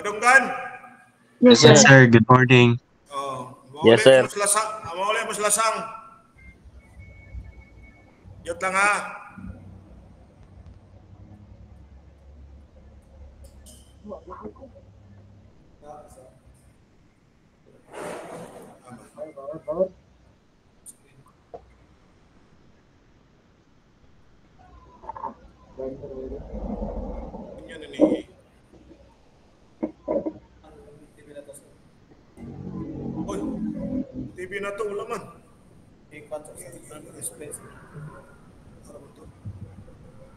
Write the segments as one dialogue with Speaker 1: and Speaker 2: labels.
Speaker 1: Madunggan?
Speaker 2: Yes,
Speaker 3: Yes,
Speaker 2: sir.
Speaker 3: sir. Good morning.
Speaker 1: Oh,
Speaker 2: Yes, sir.
Speaker 1: mauli mo lasang. Yot lang ha. Inyo na ni. Oy, TV na to, wala man.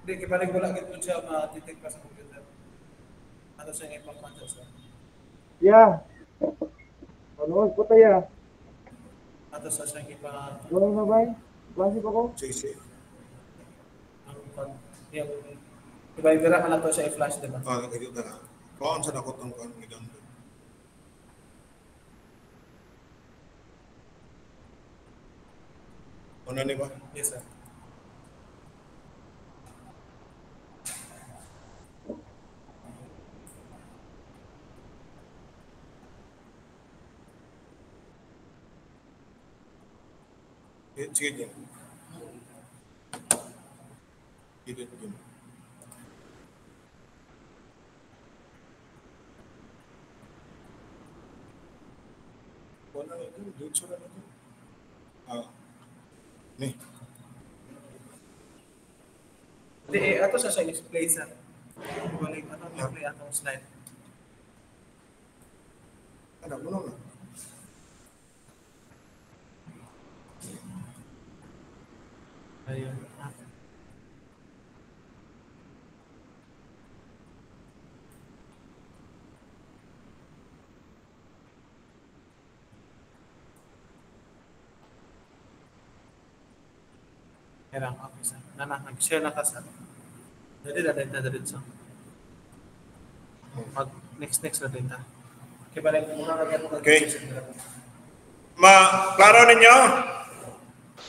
Speaker 4: Hindi, kipalig wala gito siya matitake pa sa computer. Ano siya nga ipang-content siya?
Speaker 5: Yeah. Ano, puta ya.
Speaker 4: Ato sa siya ipang...
Speaker 5: Wala na ba? Klase pa ko?
Speaker 1: Sige.
Speaker 4: Iba-ibira ka na to siya i-flash, diba?
Speaker 1: Ah, kaya na. Kaon sa nakot ng kaon ni Dondo. Ano ni ba?
Speaker 4: Yes, sir.
Speaker 1: Sige dyan. Edit dyan. Wala na ito. Dito na ito. Ni.
Speaker 4: Hindi, ato sa siya i-play sa... Balik, ato i-play atong slide.
Speaker 1: Ano mo na?
Speaker 4: Ayun. Kerang, okay sir. Nag-share na ka sir. Jadi na dito sa. Next na dito. Okay, balik muna na dito.
Speaker 1: Okay. Klaro ninyo?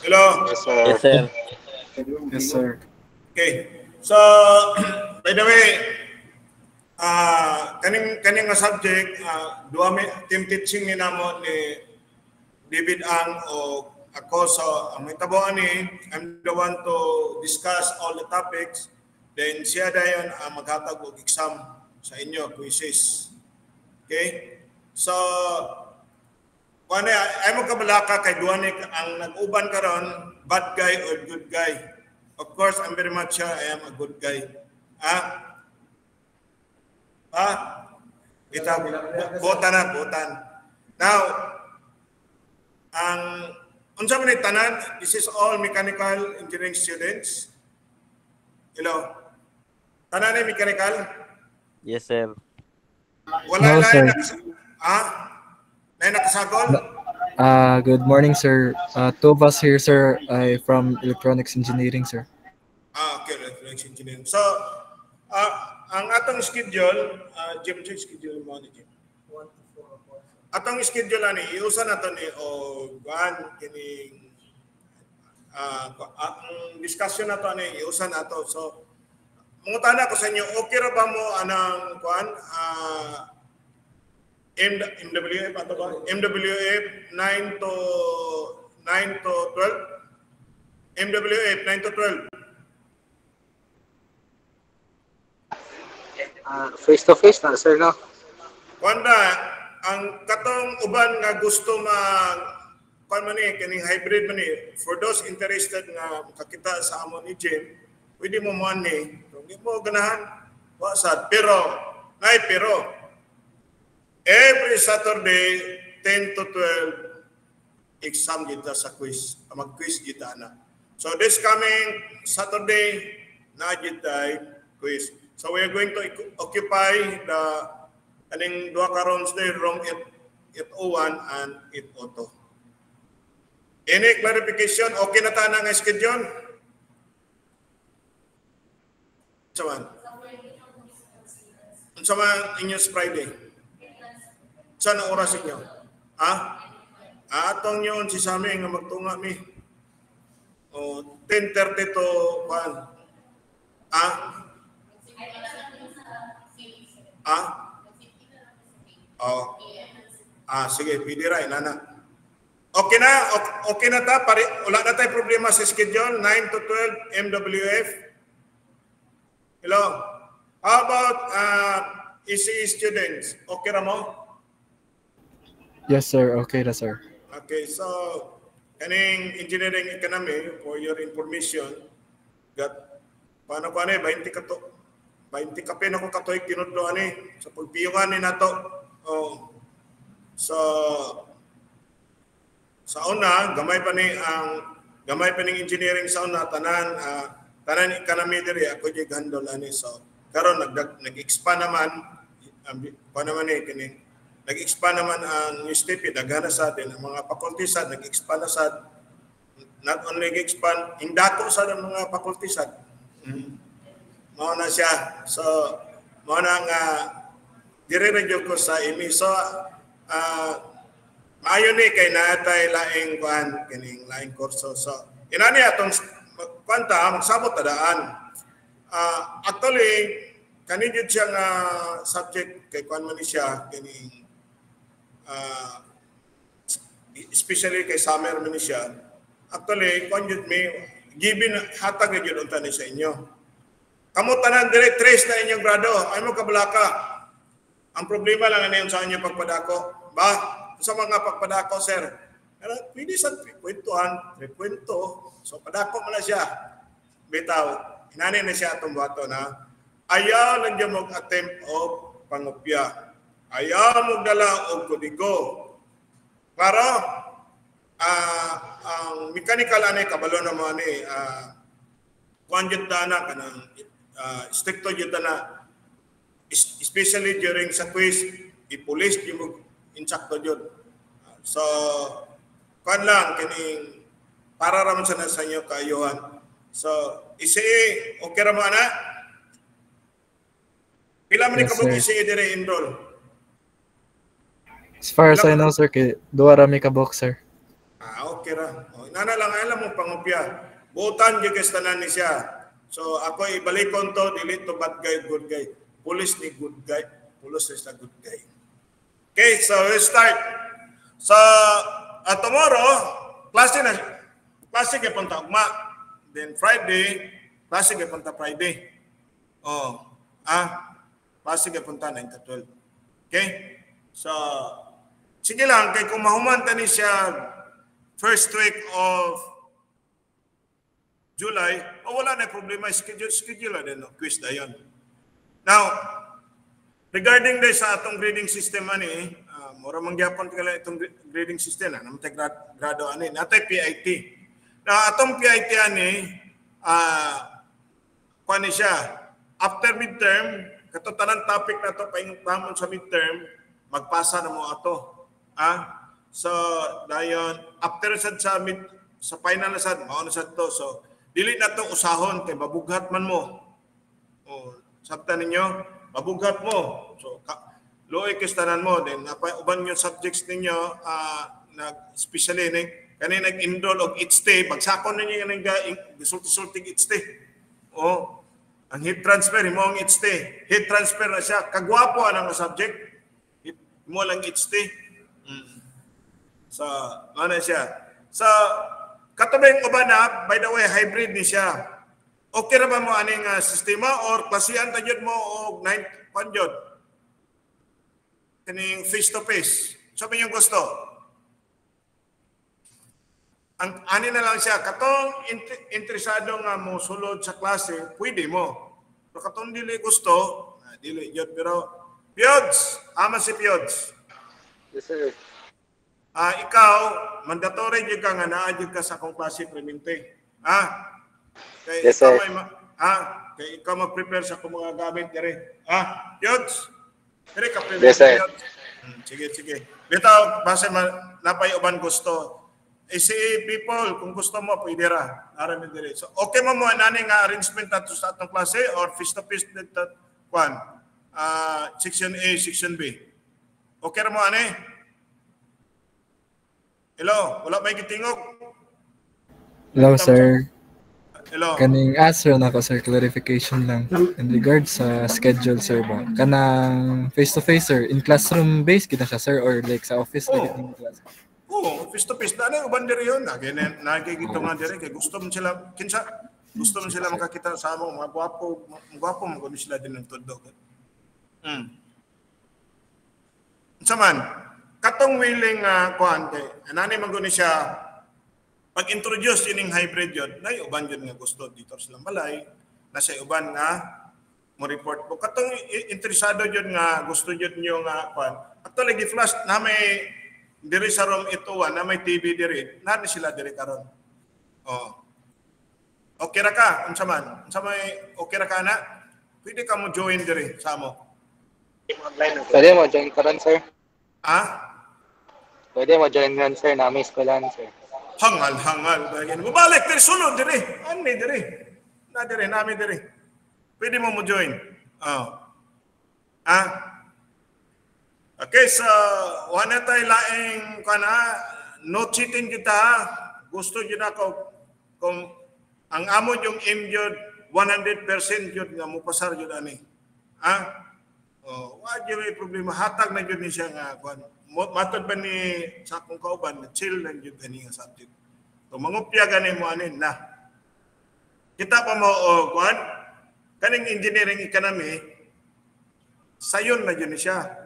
Speaker 1: Hello?
Speaker 2: Yes, sir.
Speaker 3: Yes, sir.
Speaker 1: Okay. So, by the way, kaning nga subject, duha may team teaching ni namo ni David Ang o ako. So, ang may tabuan ni, I'm the one to discuss all the topics. Then siya dayon ang maghatag og exam sa inyo, quizzes. Okay? So, ay mo kabalaka kay duani ang nag-uban karon, bad guy or good guy. Of course, I'm very much sure I am a good guy. Botan. Now, ang unsa man ni tanan, this is all mechanical engineering students. Hello. Tanan ay mechanical?
Speaker 2: Yes, sir.
Speaker 3: No,
Speaker 1: Wala
Speaker 3: sir.
Speaker 1: Nay nakasagol?
Speaker 3: Good morning, sir. Two of us here, sir, from electronics engineering, sir.
Speaker 1: Okay, electronics engineering. So, ang atong schedule, Jim, schedule mo ni Jim.
Speaker 4: 1 to 4.
Speaker 1: Atong schedule ani iusan nato ni o kuan kining ang discussion nato ani iusan nato. So, mungutana ko sa inyo, okay ra ba mo anang kuan MWF ato ba? MWF 9 to 12. MWF 9 to 12.
Speaker 6: Face to face na sir, no?
Speaker 1: Wanda, ang katong uban nga gusto kuan man ni kining hybrid man ni, for those interested nga makakita sa amon ni Jim, pwede mo man ni, hindi mo ganahan, wasad. Pero every Saturday 10 to 12 exam kita sa quiz, mag-quiz kita na. So this coming Saturday na kita quiz. So we are going to occupy the aning duha ka rounds there, room 801 and 802. Any clarification? Okay na ta nga schedule? Saman. Sama inyong Friday. Saan ang oras inyo? Atong yun si Sami nga magtunga mi. O 10:30 to 1. Sige, pwede ra, inana. Okay na, okay na ta, wala na tayo problema sa schedule, 9 to 12 MWF. Hello? How about ECE students? Okay ra mo?
Speaker 3: Yes, sir. Okay na, sir.
Speaker 1: Okay, so, kaning engineering economy, for your information, paano 20 kato, 20 kape na ko katoy kinudlo ani, sa pagpiyungan ni nato. Oh. So, sa una, gamay pa ning engineering sa una, tanan economy diri, ako di handle ani. So, karon nag-expand naman, nag-expand naman ang USTP, daghana sa atin, ang mga faculty sad, nag-expand na sad, not only nag-expand, indako sa mga faculty sad. Mao na siya. So, mao na nga, dire-radio ko sa imi. So, maayo ni kay natay laing kuan, kining laing kurso. So, inani atong kwanta, magsabot tadaan. Actually, kanindyo siya nga subject kay kuan man ni siya, kining especially kay summer man siya. Actually, conjud me given hatag na jud unta ni sa inyo. Kamo tanan dire trace na inyong grado, ay mo kabalaka. Ang problema lang ano sa inyong pagpadako. Ba, sa mga pagpadako, sir. Pwede sa 3.2, so padako mo na siya. Bitaw, hinani na siya atong buhato na ayaw lang dyan mag-attempt o pangopya. Ayaw magdala o kodigo. Klaro, ang mechanical ani kabalo naman ni kuan jud na kanang stricto jud na, especially during sa quiz, i-police yung insakto jud. So kuan lang kining para ra man sa inyo kaayuhan. So ECE okay ra man na? Pila man ni kabog ECE dire enroll?
Speaker 3: As far as I know, sir, kay duwa ra mi ka boxer.
Speaker 1: Okay ra. Nana lang alam mo pangopya. Butan gyud kay tanan ni siya. So ako ibalikon to, dili to bad guy, good guy. Police ni good guy. Police is a good guy. Okay, so let's start. So tomorrow, klase kay punta ugma. Then Friday, klase kay punta Friday. Klase kay punta 9 to 12. Okay? So sige lang, kay kung mahuman ni siya first week of July, wala na problema, schedule din, no? Quiz na yun. Now, regarding this sa atong grading system, mura mangyapon ka lang itong grading system, namatay grado, natay PIT. Now, atong PIT, kuha siya, after midterm, katotanan topic na ito, paingtamon sa midterm, magpasa na mo ato. So, dayon after sa final na sad, mao na sad to. So, dili na to usahon kay mabughat man mo. Sabta ninyo, mabughat mo. So, loy kistanan mo then uban yung subjects ninyo especially kani nag-enroll og HT, pagsakon ninyo yung sulti-sulti HT. Ang heat transfer mo ang HT. Heat transfer na siya. Kagwapo ang subject. Mo lang HT. So, ano siya? So, katubing uban na, by the way, hybrid ni siya. Okay ra ba mo aning sistema or klasihan ta jud mo og 9 panjod? Kaning face to face. Sabi niyo gusto. Ang ani na lang siya, katong interesado nga mo sulod sa klase, pwede mo. Pero katong dili gusto, dili jud pero Piods, ama si Piods.
Speaker 2: Yes, sir.
Speaker 1: Ikaw, mandatory jud ka nga naa jud ka sa akong klase premente. Kay
Speaker 2: yes, sir.
Speaker 1: Kay ikaw mag-prepare sa akong mga gamit dire. Piods. Dire ka prepare.
Speaker 2: Yes, sir.
Speaker 1: Sige. Bitaw base napay uban gusto. ECE people, kung gusto mo pwede ra. Arami dire. So okay mo nani nga arrangement nato sa atong klase or face to face dito kwan. Section A, Section B. Okay ra mo ani? Hello, wala may gitingog.
Speaker 3: Hello, sir.
Speaker 1: Hello.
Speaker 3: Kaning answer na ko, sir, clarification lang in regards sa schedule, sir, ba? Kanang face-to-face, sir, in classroom based kita siya, sir, or like sa office
Speaker 1: Oh.
Speaker 3: like in class?
Speaker 1: Oo, face to face na uban diri yun. Nakikita nga diri kay gusto mo sila gusto mo sila makakita sa among mga gwapo mo kuno sila din ng todo. Saman, katong willing kuan kay anani man guni siya pag-introduce ining hybrid yun, na uban yun nga gusto dito sa balay, na siya uban nga mo report po. Katong interesado yun nga gusto yun nyo nga kuan. Actually, gi-flash na may diri sa room ito na may TV diri, nani sila diri karon. Oh. Okay ra ka, unsa man? Unsa may okay ra ka na? Pwede ka mo join diri sa amo.
Speaker 6: Pwede mo join ka ron, sir.
Speaker 1: Ah?
Speaker 6: Pwede mo join ron, sir. Na-miss ko lang, sir.
Speaker 1: Hangal. Bagay. Mabalik diri sulod diri. Ani diri. Na diri, nami diri. Pwede mo join. Oh. Ah? Okay, so wala tayo laing kana no cheating kita. Gusto jud ako kung ang amo yung aim jud 100% jud nga mo pasar jud ani. Ha? Oh, wa jud may problema hatag na jud ni siya nga kuan. Matod ba ni sa akong kauban chill lang jud ani nga subject. So mangupya gani mo anin na. Kita pa mo kuan kaning engineering economy sayon na jud ni siya.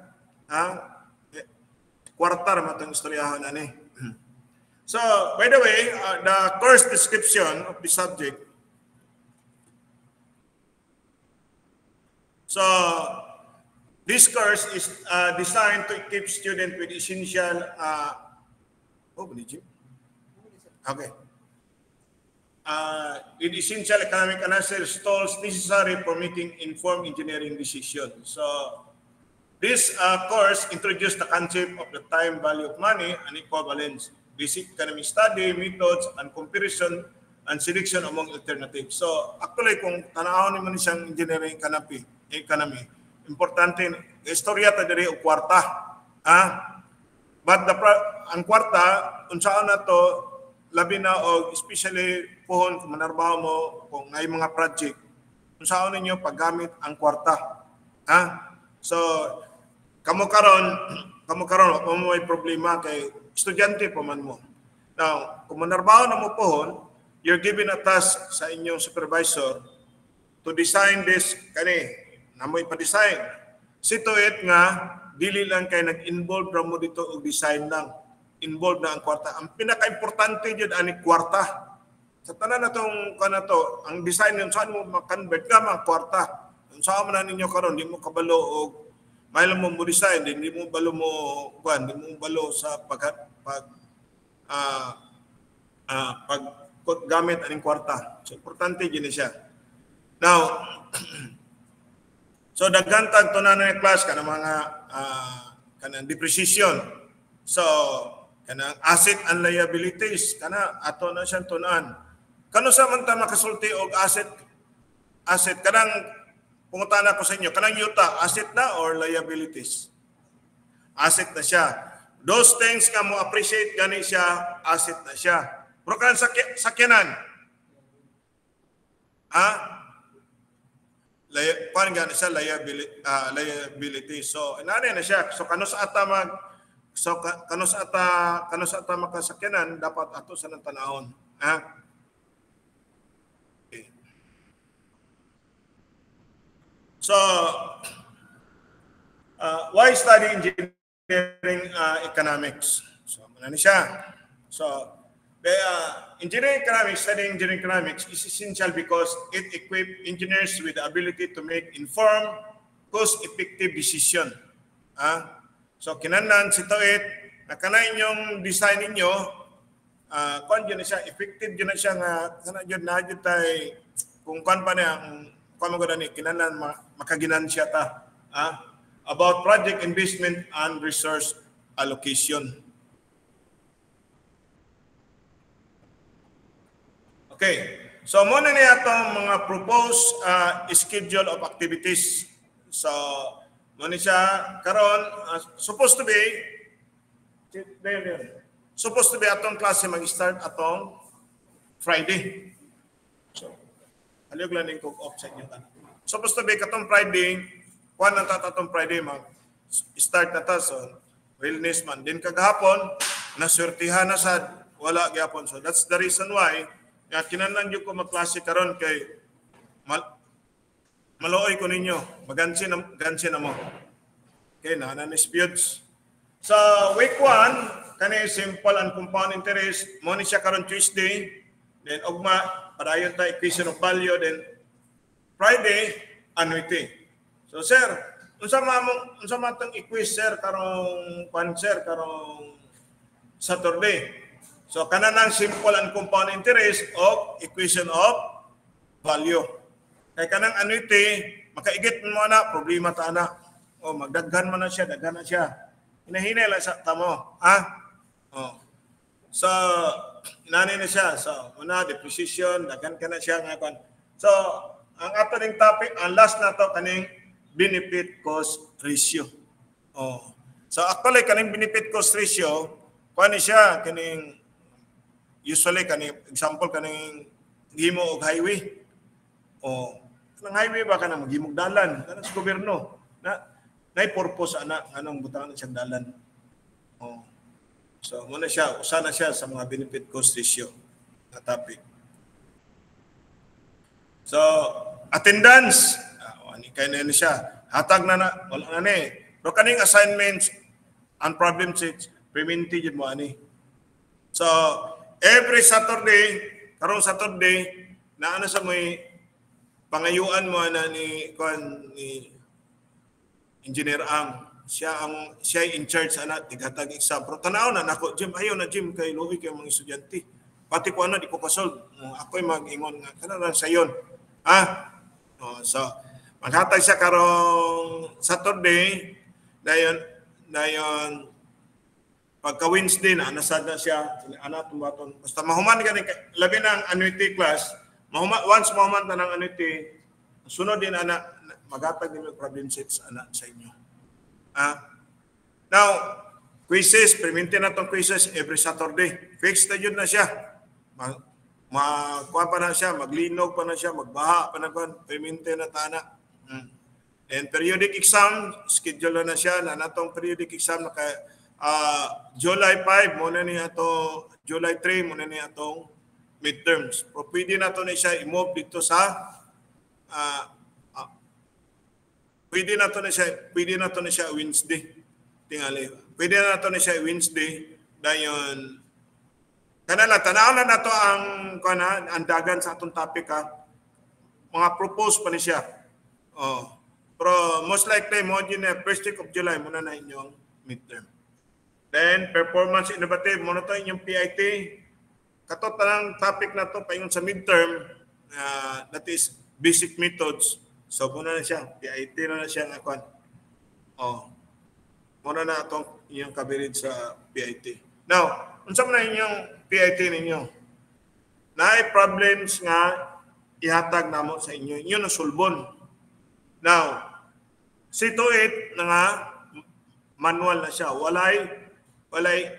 Speaker 1: Kwartar matang istoryahon ani. So, by the way, the course description of the subject. So, this course is designed to equip students with essential. Okay. With essential economic analysis tools necessary for making informed engineering decisions. So, this course introduced the concept of the time value of money and equivalence, basic economic study, methods, and comparison and selection among alternatives. So, actually, kung tanahon naman siyang engineering economy, importante, istorya ta diri o kwarta. But ang kwarta, unsaan na to, labi na o especially pohon kung manarbaho mo kung ngay mga project, unsaan ninyo paggamit ang kwarta. So, Kamu karon kung may problema kay estudyante pa man mo. Now, kung manarbaho na mo pohon, you're given a task sa inyong supervisor to design this na mo ipa-design. Sito it nga dili lang kay nag-involve ra mo dito og design lang. Involved na ang kwarta. Ang pinaka-importante jud ani kwarta. Sa tanan natong kanato, ang design yun saan mo ma-convert ka mga kwarta. Saan man ninyo karon di mo kabalo og may lang mo design, hindi mo balo mo kuan, hindi mo balo sa paggamit aning kwarta. So importante gini siya. Now, so daghan tag tunan na class kana mga kanang depreciation. So kanang asset and liabilities kana ato na siyang tunan. Kano sa man ta makasulti og asset kanang pungutan ako sa inyo, kanang yuta, asset na or liabilities? Asset na siya. Those things ka mo appreciate gani siya, asset na siya. Pero kanang sakyanan, paano gani siya, liability. So, inanay na siya. So, kano sa ata makasakyanan, dapat ato sa nang tanahon. So, why study engineering economics? So, ano siya? So, studying engineering economics is essential because it equips engineers with the ability to make informed, cost-effective decision. So, kinahanglan sito na kanay inyong design ninyo, kung yun na siya, effective yun na siya nga, sana yun na yun tayo, kung kung pa na ang kung mga ni kinahanglan makaginansya ta about project investment and resource allocation. Okay. So muna ni atong mga proposed schedule of activities. So muna siya karon supposed to be atong klase mag-start atong Friday. So Haliyog lang yung cook-off sa inyo. Supposed to be katong Friday, kuha na tatong Friday, start na ta. So, wellness man. Din kagahapon, nasurtihan na sad, wala gyapon. So, that's the reason why, nga kinahanglan jud ko magklase karon kay maluoy ko ninyo. Gansi na mo. Okay, na disputes. So, week 1, kani simple and compound interest, mo ni siya karon Tuesday, then ugma, padayon ta equation of value, then Friday, annuity. So, sir, unsa matong equation, sir, karong Saturday. So, kanang simple and compound interest of equation of value. Kay kanang annuity, makaigit mo na, problema ta na. O, magdaghan man na siya, daghan na siya. Hinahinay lang sa tamo. So, inani na siya. So, una, depreciation, daghan ka na siya. So, ang ato ning topic, ang last na to, kaning benefit cost ratio. So, actually, kaning benefit cost ratio, kuha ni siya, kaning usually kaning example kaning gimo og highway kanang highway ba kanang maghimog dalan kanang sa gobyerno na purpose ana anong butangan siyang dalan so mo na siya usa na siya sa mga benefit cost ratio na topic. So attendance ani kay na siya hatag na wala na ni pero kaning assignments and problem sets preventive mo ani. So every Saturday, karong Saturday, na ano sa may pangayuan mo na ni Engineer Ang. Siya in charge ana tigatag exam. Pero tanaw na nako Jim, ayaw na Jim kay luwi kay mga estudyante. Pati ko di ko pa-solve. Ako'y mag-ingon nga kana lang sayon. So maghatag siya karong Saturday dayon pagka Wednesday na nasad na siya tumaton basta mahuman gani labi na ang annuity class once mahuman na ng annuity sunod din ana magatag nimo problem sets ana sa inyo now quizzes perminti na tong quizzes every Saturday fixed na yun na siya kuha pa na siya maglinog pa na siya magbaha pa na kon perminti na tana and periodic exam schedule na siya na natong periodic exam na July 5 muna ni ato July 3 muna ni atong midterms. Pero pwede na to ni siya i-move dito sa pwede na to ni siya Wednesday tingali. Pwede na to ni siya Wednesday dayon kanala tanaw na to ang dagan sa atong topic mga propose pa ni siya. Pero most likely mo din first week of July muna na inyong midterm. Then, performance innovative, muna ito inyong PIT. Katot ng topic na ito, paingon sa midterm, that is basic methods. So, muna na siya. PIT na siya nga. Muna na itong inyong kabirid sa PIT. Now, unsa man na inyong PIT ninyo? Naay problems nga ihatag namo sa inyo. Inyo na sulbon. Now, see to it na nga, manual na siya. Walay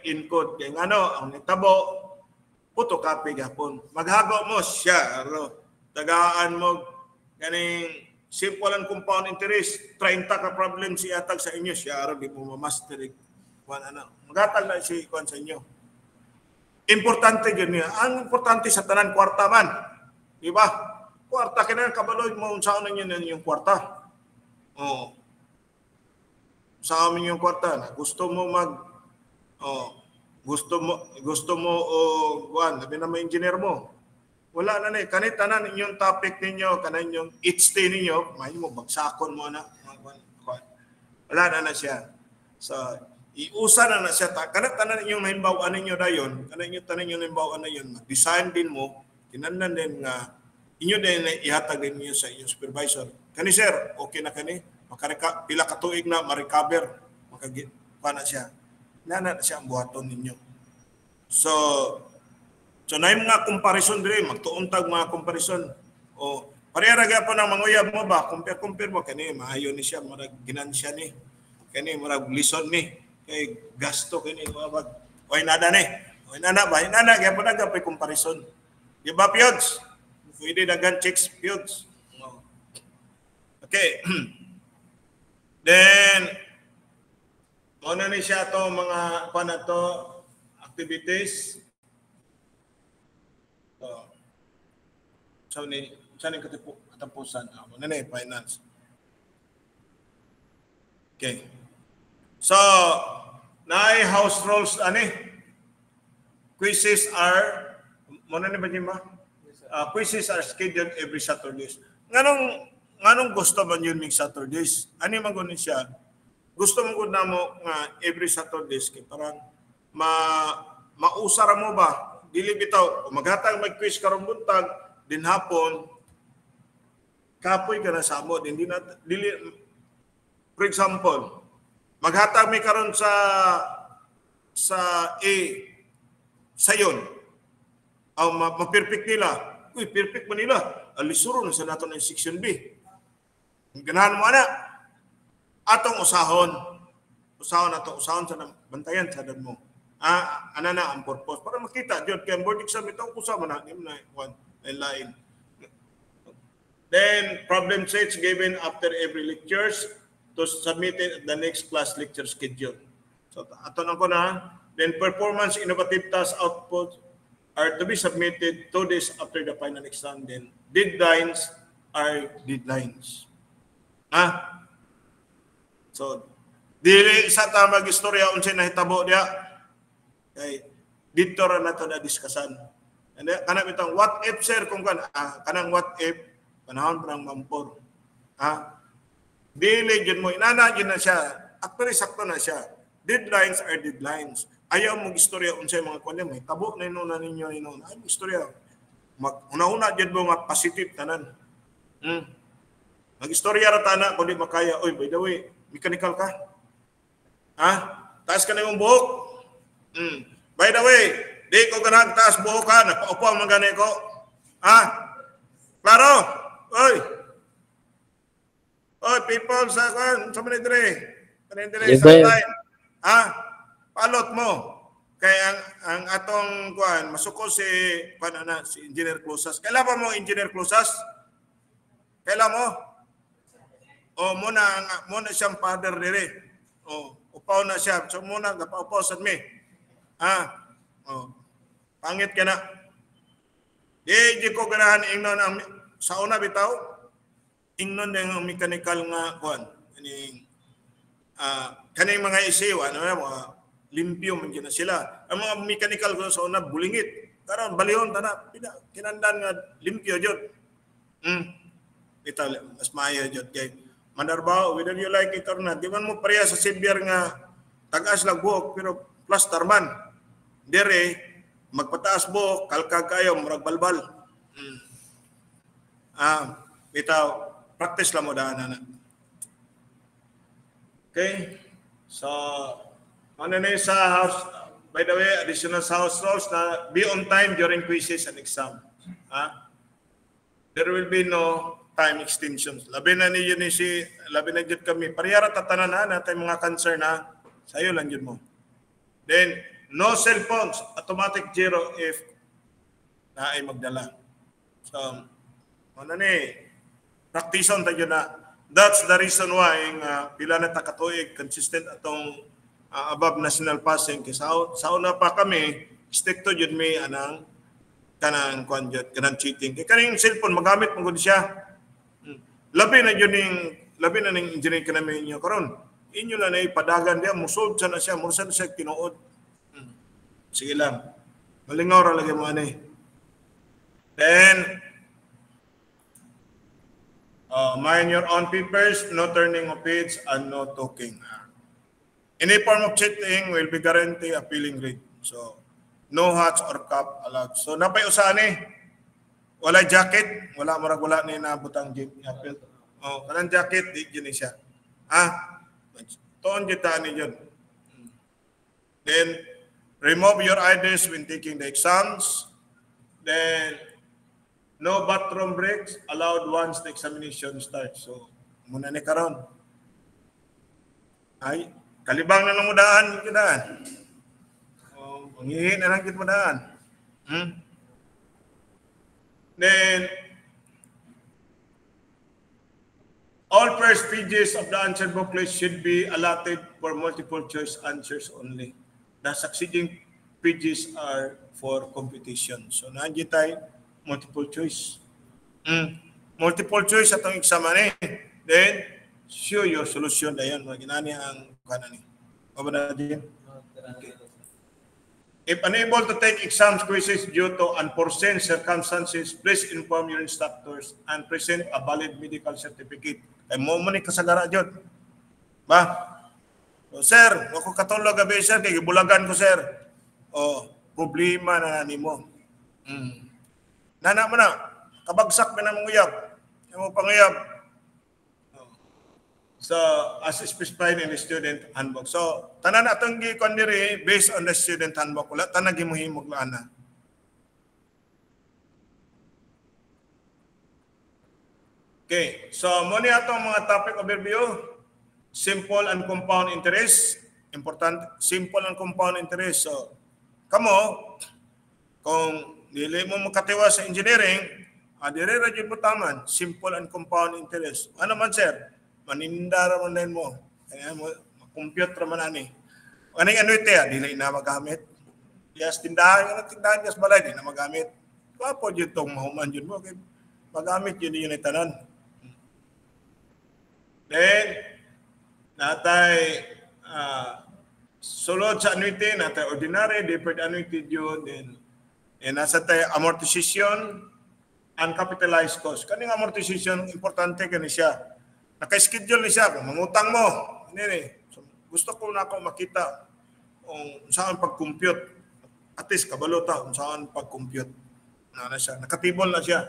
Speaker 1: encode kay ngano ang nitabo photocopy gapon maghago mo siya tagaan mo kaning simple and compound interest 30 ka problem si atag sa inyo siya di mo ma-master magatag na si kuan sa inyo importante gyud niya ang importante sa tanan kwarta man di ba kwarta kinahanglan kabaloy mo unsaon ninyo yung kwarta sa amin yung kwarta na gusto mo gusto mo labi na may engineer mo wala na ni kanit tanan inyong topic ninyo kanan yung HT ninyo may mo bagsakon mo na wala na siya so iusa na siya kanat tanan inyong mahimbawan ninyo dayon kanan yung tanan yung mahimbawan na yun design din mo kinahanglan din nga inyo din ihatag din niyo sa inyong supervisor kani sir okay na kani pila ka tuig na ma-recover na siya na siya ang buhaton ninyo. So na yung mga comparison dire, magtuuntag mga comparison. Pareha gyapon ang manguyab mo ba? Compare mo kani maayo ni siya, murag ginansya ni. Kani murag lison ni. Kay gasto kani wag. Oy nada ni. Oy nana gyapon ang comparison. Di ba Piods? Pwede dagan checks periods. Okay. Then, muna ni siya to mga activities. Saan yung katapusan? Muna na finance. Okay. So, naay house rules quizzes are muna ni ba niyo ma? Quizzes are scheduled every Saturdays. Nganong gusto man yun ng Saturdays? Ano man gunin siya? Gusto mo na mo nga every Saturdays kay parang mausara mo ba? Dili bitaw maghatag mag-quiz karong buntag din hapon kapoy ka na sa mo dili for example maghatag mi karon sa A sayon ma-perfect nila. Uy, perfect man nila. Alisuro na sa nato ng section B. Ganahan mo ana. Atong usahon sa bantayan sa dan mo. Ana na ang purpose para makita jud kay board exam ito usama na one line. Then problem sets given after every lectures to submit it at the next class lecture schedule. So ato na ko na. Then performance innovative task output are to be submitted 2 days after the final exam. Then deadlines are deadlines. So, dili sa ta mag-istorya unsay nahitabo diya. Kay dito ra nato na diskusan. And kana bitang what if sir kung kanang what if panahon parang mampor. Dili jud mo inana jud na siya. Actually sakto na siya. Deadlines are deadlines. Ayaw mong istorya unsay mga kunya may tabo na inuna ninyo ay istorya. Una-una jud mo nga positive tanan. Mag-istorya ra tana kun di makaya. Oy, by the way, mechanical ka? Taas ka na yung buhok? By the way, di ko ganang taas buhok ka, nagpaupo ang mga ganay ko. Klaro? Oy, people sa manidre. Manidre sa time. Palot mo. Kaya ang atong masuko si Engineer Closas. Kailan pa mo Engineer Closas? Kailan mo? Muna siyang father dire. Upaw na siya. So muna gapaupaw sad mi. Pangit ka na. Di ko ganahan ingnon ang sa una bitaw. Ingnon ang mechanical nga kaning mga isiwa limpyo man gina sila. Ang mga mechanical ko sa una bulingit. Karon balihon tana kinandan nga limpyo jud. Ito mas maayo jud kay mandarbaho whether you like it or not. Di man mo pareha sa silver nga tagas lang buhok pero plaster man. Dire magpataas buhok kalkag kayo murag balbal. Bitaw practice lang mo daan na. Okay? So ano na sa house, by the way, additional house rules na be on time during quizzes and exam. There will be no time extensions. Labi na niyo labi na dyan kami. Pariyara tatanan natin mga concern sa'yo lang dyan mo. Then, no cell phones, automatic zero if na ay magdala. So, ano practice-on tayo na. That's the reason why pila na takatuig, consistent atong above national passing kay sa una pa kami stick to jud may anang kanang cheating kay kaning cellphone magamit mo gud siya labi na ning engineering kanami inyo karon inyo na nay padagan dia musod sa na siya mursan siya tinuod sige lang malingaw ra lagi mo ani then mind your own papers, no turning of page and no talking. Any form of cheating will be guaranteed appealing rate. So, no hats or cap allowed. So, napay usahan wala jacket, wala ni nabutang appeal. Kanang jacket, di yun siya. Toon kita ni yun. Then, remove your IDs when taking the exams. Then, no bathroom breaks allowed once the examination starts. So, muna ni karon. Kalibang na lang mo daan, kidaan. Manghihin na lang kita mo daan. Then, All first pages of the answer booklet should be allotted for multiple choice answers only. The succeeding pages are for competition. So, nandiyan tayo, multiple choice. Multiple choice atong exam ani. Then, show your solution. Dayan, mga ginani ang kanani. O ba na din? Okay. If unable to take exams quizzes due to unforeseen circumstances, please inform your instructors and present a valid medical certificate. Kaya mo man kasagara dyan. Ba? So, sir, ako katulog gabi, sir, kaya bulagan ko, sir. O, problema na nimo. Nana mo na, kabagsak mo na mong uyab. Yung mo panguyab. So, as specified in the student handbook. So, tanan atong gikon diri based on the student handbook. Wala tanang gimuhimog laana. Okay, so muna atong mga topic overview. Simple and compound interest. Important, simple and compound interest. So, kamo, kung dili mo makatiwa sa engineering, diri ra jud mo taman, simple and compound interest. Ano man, sir? Manindara man din mo. Kaya mo, compute raman ani. Aning ano ite, dili na magamit. Yes, tindahan yes balay, di na magamit. Papo jud tong mahuman jud mo. Okay. Magamit yun yung tanan. Then, natay sulod sa annuity, natay ordinary, deferred annuity yun. Then nasa tayo amortization, uncapitalized cost. Kaning amortization, importante kani siya. Naka-schedule ni siya, kung mangutang mo. So, gusto ko na ako makita kung saan pag-compute. At least kabalo ta kung saan pag-compute. Na siya. Nakatibol na siya.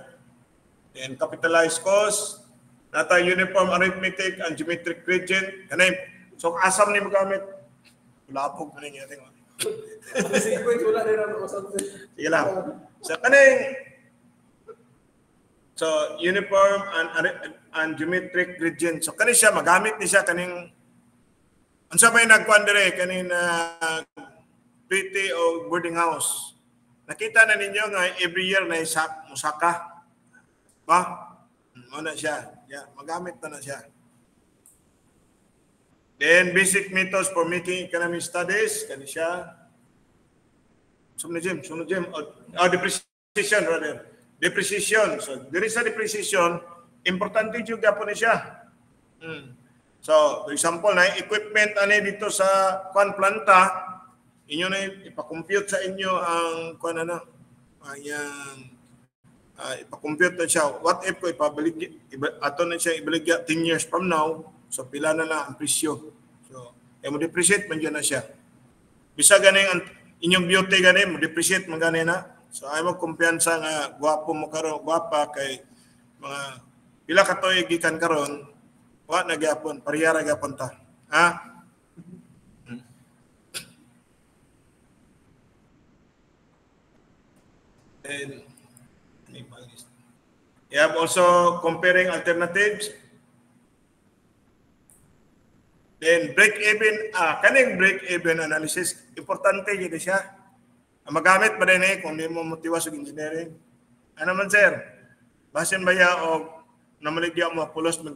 Speaker 1: Then capitalized cost, nata uniform arithmetic and geometric gradient. Kanay, so asam ni magamit. Lapog na niya.
Speaker 4: Kasi wala rin ang usap.
Speaker 1: Sige lang. So kanay, so uniform and geometric gradient. So kani siya magamit ni siya kaning unsa may nagkuan dire kaning PT o boarding house. Nakita na ninyo nga every year na musaka. Ba? Ano siya? Yeah, magamit na siya. Then basic methods for making economic studies kani siya. Sunod Jim. Depreciation rather. Depreciation. So, there is a depreciation, importante juga po na siya. So, for example, na equipment ani dito sa kwan planta, inyo na ipa-compute sa inyo ang kwan ano, ipa-compute na siya. What if ko ato na siya ibaligya 10 years from now, so pila na lang ang presyo. So, mo depreciate man dyan na siya. Bisa ganing inyong beauty ganing, mo depreciate man ganing na. So ay mo kumpiyansa nga gwapo mo karon, gwapa kay mga pila ka toy gikan karon, wa na gyapon, parehara gyapon ta. Ha? And you have also comparing alternatives. Then break-even, kaning break-even analysis, importante yun siya. Magamit ba rin kung hindi mo motiwa sa engineering? Ano man, sir? Basin ba ya o namaligya mo, pulos mo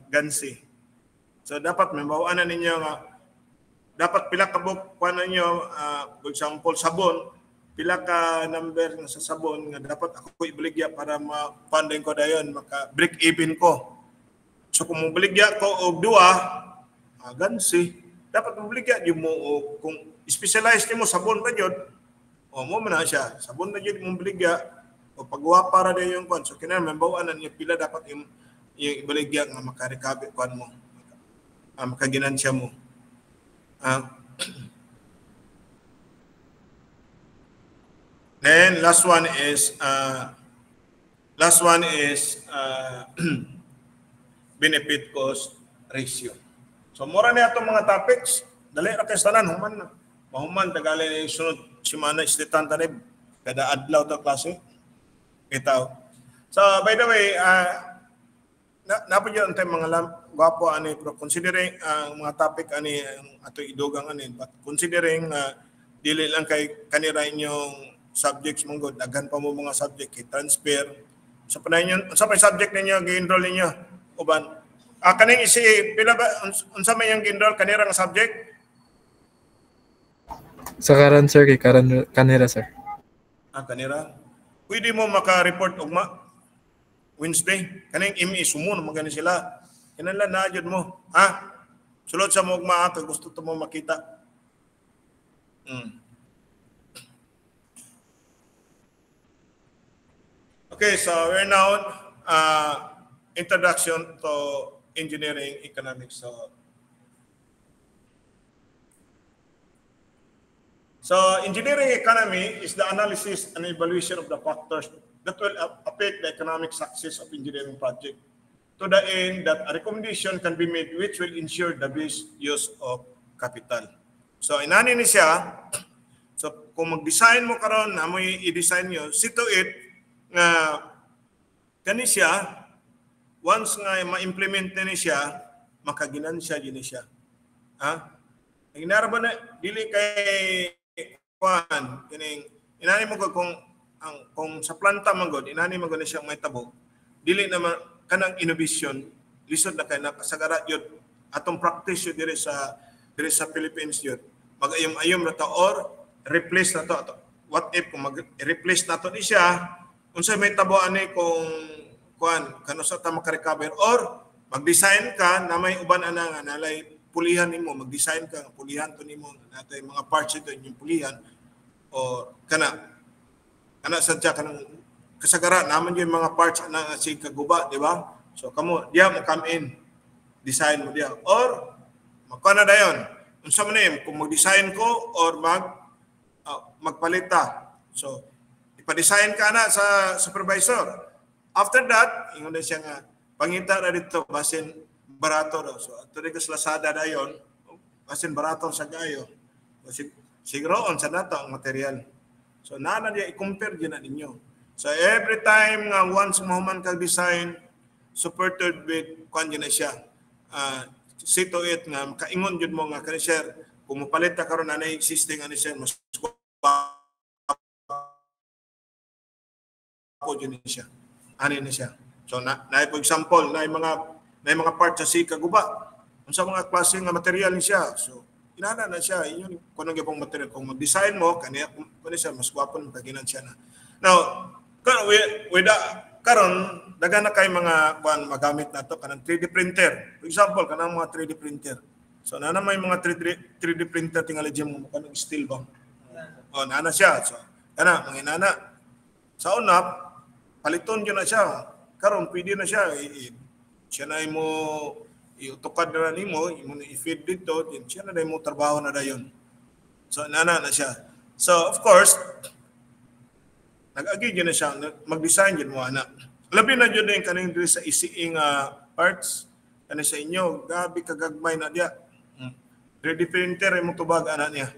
Speaker 1: gansi. So, dapat may bawaan na ninyo nga, dapat pila ka bukuan ninyo, for example, sabon, pila ka number sa sabon, nga dapat ako ibaligya para ma-funding ko dayon, maka-break-even ko. So, kung mabaligya ko og duwa, gansi, dapat mabaligya yung mo, kung specialized mo sabon pa yun, o mo na siya, sabon na yun mong baligya, o pagwa para na yung kwan. So, kinamang bawaan na niya pila dapat yung ibaligya nga makarikabi kwan mo, makaginansya mo. Then, last one is benefit cost ratio. So, mura na itong mga topics. Dali ra kay tanan, human na. Mahuman, tagali sunod simana istitan tanib. Kada adlaw ta klase. Itaw. So, by the way, napo yun tayo mga gwapo ani, pero considering ang mga topic ani, ato idugang ani, but considering dili lang kay kanira inyong subjects mong daghan pa mo mga subject, kay transfer. Sa panay nyo, sa may subject ninyo, gi-enroll ninyo, uban. Kaning isi pila ba unsa may yang gindol kanira nga subject?
Speaker 3: Sa karan sir, kay kanira sir.
Speaker 1: Kanira. Pwede mo maka-report ugma Wednesday. Kaning ME sumo naman gani sila. Kinahanglan na jud mo. Sulod sa mo ugma kay gusto to mo makita. Okay, so we're now introduction to engineering economics. So engineering economy is the analysis and evaluation of the factors that will affect the economic success of engineering project to the end that a recommendation can be made which will ensure the best use of capital. So inani ni siya, so kung mag-design mo karon na mo i-design nyo, see to it nga kani siya, once nga ma-implement na ni siya, makaginansya din siya. Naginara ba na, dili kay kuan kining inani mo kung sa planta man god inani mo gani siyang may tabo dili naman kanang innovation lisod na kay nakasagara yun atong practice yun dire sa Philippines yun magayom-ayom na to or replace na to what if kung mag-replace na to ni siya unsa may tabo ani kung kuan kano sa ta maka-recover or mag-design ka na may uban ana nga nalay pulihan nimo mag-design ka pulihan to nimo natay mga parts ito yung pulihan o kana sadya kanang kasagara naman yung mga parts na si kaguba di ba so kamo diya mo come in design mo diya or makana dayon unsa man ni kung mag-design ko or magpalita so ipa-design ka na sa supervisor after that ingon na siya nga pangita na dito basin barato daw. So, ato rin Lazada na yun, basin barato sa gayo. So, siguro, sa nato ang material. So, nana niya, i-compare din na ninyo. So, every time nga once mahuman kag-design, supported with, kung na siya, see to it nga, kaingon yun mo nga, kanisyer, kung mapalit na karoon na existing, kanisyer, mas po yun siya. Ano na siya. So, for example, may mga parts sa kaguba. Unsa mga klase nga material ni siya. So, inana na siya. Yun, kung ano yung material. Kung mag-design mo, kaniya siya, mas gwapon paginan siya na. Now, karon daga na kay mga magamit na to kanang 3D printer. For example, kanang mga 3D printer. So, nana may mga 3D printer tingali dyan mo kanang steel ba? O, nana siya. So, mga inana. Sa unap, paliton yun na siya. Karon pwede na siya. Siya na mo iutukad na nimo, imo na i-feed dito, din siya na mo trabaho na dayon. So nana na siya. So of course, nag-agi na siya, mag-design yun mo ana. Labi na jud din kaning diri sa isiing parts kani sa inyo, gabi kagagmay na dia. 3D printer mo tubag ana niya.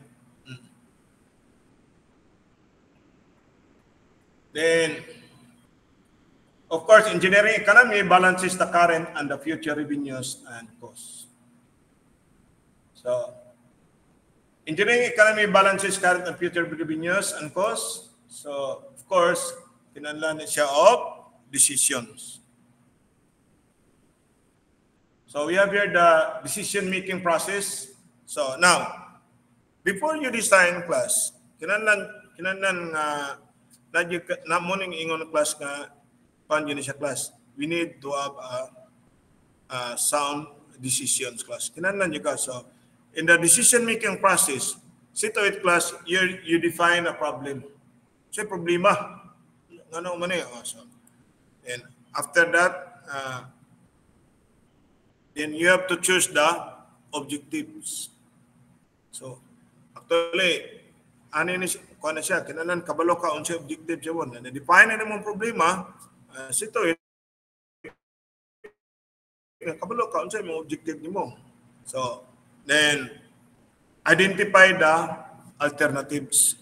Speaker 1: Then of course, engineering economy balances the current and the future revenues and costs. So, engineering economy balances current and future revenues and costs. So, of course, kinahanglan siya of decisions. So, we have here the decision-making process. So, now, before you design class, kinahanglan na morning ingon class nga class. We need to have a sound decisions class. Kinahanglan ka. So, in the decision-making process, see to it class, you define a problem. So, problema. Ano man eh. So, and after that, then you have to choose the objectives. So, actually, ano ni kuan na siya, kinahanglan kabalo ka unsa objective siya mo. Na-define na mong problema, sito kabalo ka unsa imong objective nimo. So then identify the alternatives.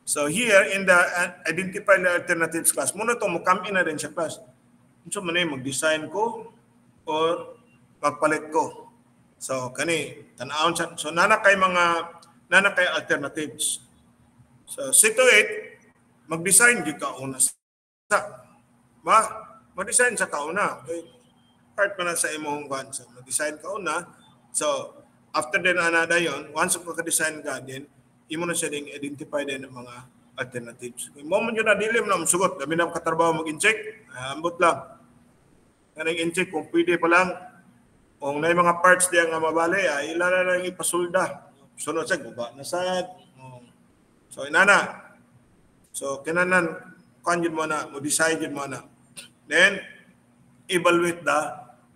Speaker 1: So here in the identify the alternatives class, muna to mo come in na rin sa class. Unsa man ay mag-design ko or magpalit ko. So kani tan-awon sa so nana kay alternatives. So sito it mag-design gyud ka una sa mag-design sa kauna. Okay. part pa na sa imong kwan. So, mag-design ka una. So, after din ana dayon, once ka ka-design ka din, imo na siya ding identify din ng mga alternatives. Kung mo man yun na dilim na masugot, dami na katrabaho mag-incheck, ambot lang. Kaning incheck kung pwede pa lang, kung may mga parts diyan nga mabali, ay ilan na lang ipasulda. Sunod sa guba na sad. So inana. So kinanan kan yun mo na, mo decide yun mo na. Then evaluate the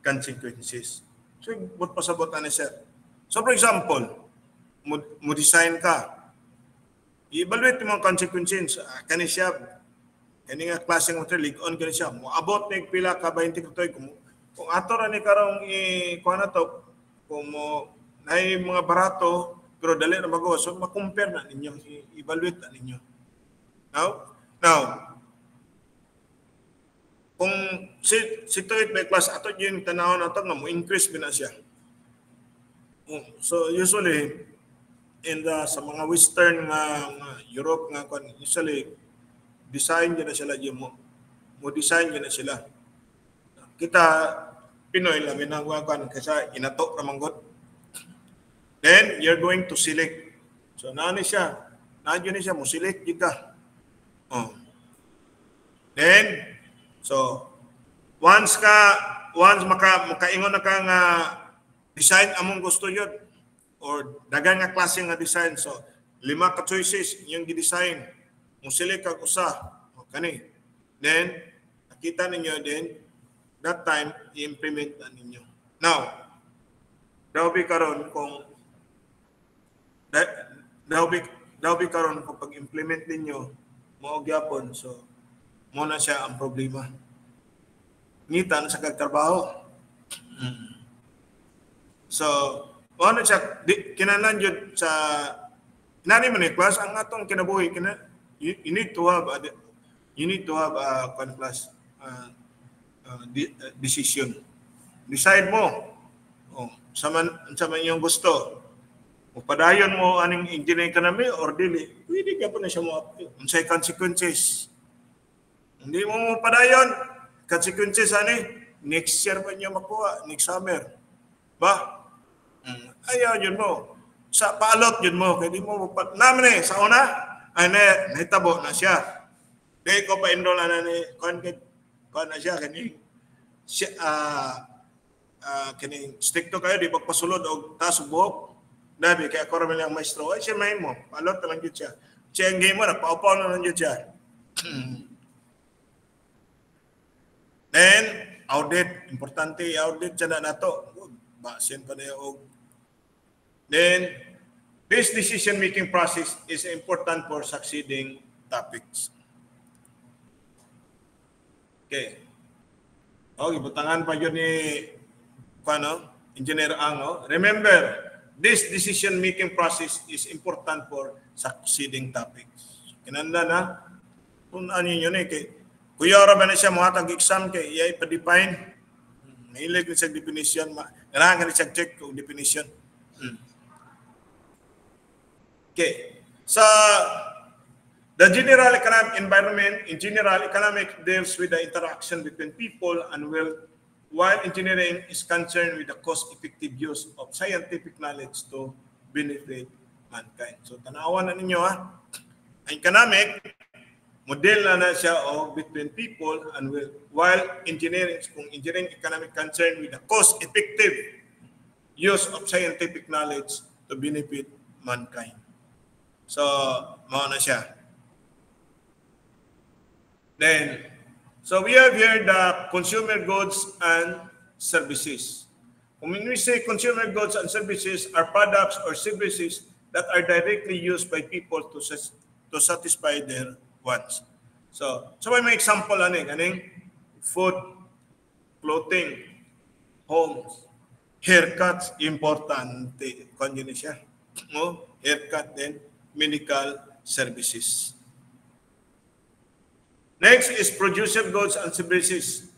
Speaker 1: consequences. So but pasabot ani sir. So for example, mo design ka. I-evaluate yung mga consequences. Kani siya, kani nga klaseng material, lig-on kani siya. Moabot na pila ka 20 katoy. Kung ato ra ni karong kuha na to, kung mo na mga barato, pero dali na magawa. So, makumpare na ninyo. I-evaluate na ninyo. Now, kung si Toit may class, ato yung tanawon na ito, mo-increase na siya. So, usually, sa mga western Europe nga usually design na sila mo design na sila. Kita Pinoy lang ginagawa kasi inato ra manggot. Then you're going to select. So nani siya mo select jud ka. Then so once makaingon na ka nga design among gusto yun or dagang nga klase nga design. So, 5 ka choices yung gi-design. Kung select kag usa, kani. Then, nakita ninyo din, that time, i-implement na ninyo. Now, daw bi karon kung pag-implement ninyo, mao gyapon, so, muna siya ang problema. Ngitan sa kagtrabaho. So, ano siya, kinanan yun sa, inani man class, ang atong kinabuhi, you need to have class, decision. Decide mo, sa man yung gusto. O padayon mo aning engineering ka namin or dili, pwede ka pa na siya mo, unsay consequences. Hindi mo padayon, consequences next year pa niya makuha, next summer. Ba? Ayaw yun mo. Sa paalot yun mo. Kaya di mo namin sa una, ay nahitabo na siya. Di ko pa enroll na kuhan na siya. Kani stick to kayo, di pagpasulod o taas buhok. Dabi, kaya ako rin lang maestro. Ay, siya mahin mo. Paalot na lang yun siya. Siya ang game mo na, paupaw na lang yun siya. Then, audit. Importante, audit siya na to. Basin pa na yung Then, this decision-making process is important for succeeding topics. Okay. Ibutangan pa yun ni Engineer Ango. Remember, this decision-making process is important for succeeding topics. Kinanda na, kung ano yun kuya ora ba na siya muhatag exam kay iyay pa-define. Mahilig na siya definition. Kailangan na siya check kung definition. Okay. So, the general economic environment, in general, economics deals with the interaction between people and wealth, while engineering is concerned with the cost-effective use of scientific knowledge to benefit mankind. So, tanawan na ninyo Ang economic, model na siya between people and wealth, while engineering, kung engineering economic concerned with the cost-effective use of scientific knowledge to benefit mankind. So, mao na siya. Then, so we have here the consumer goods and services. When we say consumer goods and services are products or services that are directly used by people to satisfy their wants. So may example kaning food, clothing, homes, haircuts, importante. Kanya ni siya. Haircut din. Medical services. Next is producer goods and services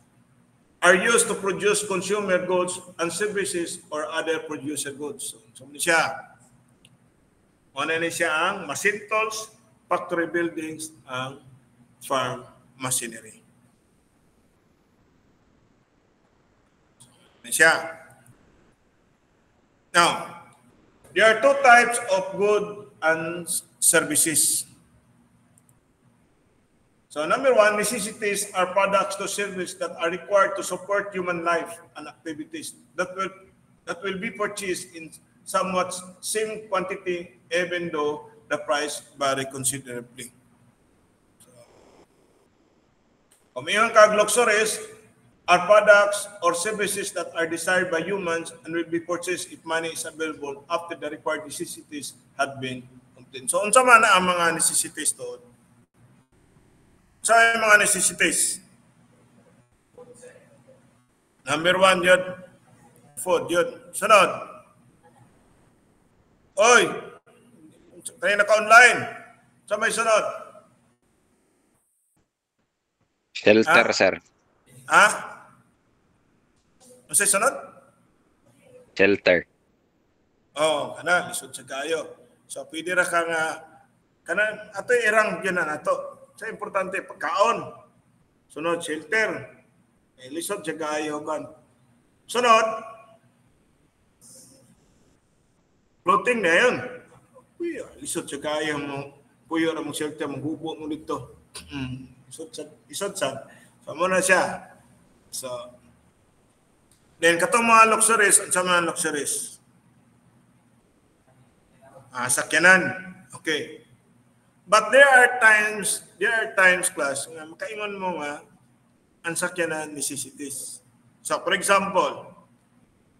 Speaker 1: are used to produce consumer goods and services or other producer goods. So siya. Una ni siya ang machine tools, factory buildings, ang farm machinery. Siya. Now, there are two types of good and services. So number one, necessities are products to service that are required to support human life and activities that will be purchased in somewhat same quantity even though the price vary considerably. So, umiyon kag luxuries are products or services that are desired by humans and will be purchased if money is available after the required necessities had been obtained. So unsa man ang mga necessities to? Sa mga necessities. Number one, yun. Food, yun. Sunod. Oy! Tayo naka-online. Sa may sunod.
Speaker 2: Shelter, sir.
Speaker 1: Ha? Ano sa sunod?
Speaker 2: Shelter.
Speaker 1: Oo, kana. Lisod sa kayo. So, pwede ra ka nga, kana, ato irang yun na nato. So, importante, pagkaon. Sunod, shelter. Lisod sa kayo. Sunod, floating na yun. Uy, lisod sa kayo mo. Puyo na mong shelter, mong hubo mo dito. Lisod sa. So, muna siya. So, then, katong mga luxuries, sa mga luxuries. Sakyanan. Okay. But there are times, class, nga makaingon mo nga, ang sakyanan necessities. So, for example,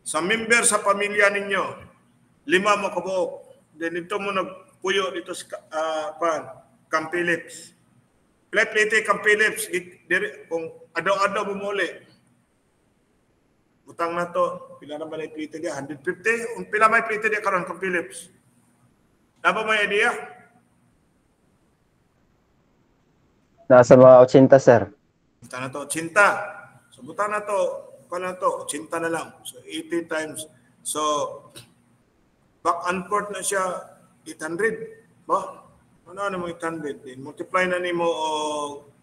Speaker 1: sa member sa pamilya ninyo, 5 mo kabuok, then ito mo nagpuyo dito sa Camp Phillips. Plate Camp Phillips, kung adaw-adaw bumuli, utang na to, pila na ba na plate dia? 150? Pila may plate dia karon Camp Phillips? Napa may idea?
Speaker 7: Nasa mga 80, sir.
Speaker 1: Buta na to, 80. So, buta na to, 80 na lang. So, 80 times. So, back and forth na siya, 800. Ba? Ano mo 800? Then, multiply na ni mo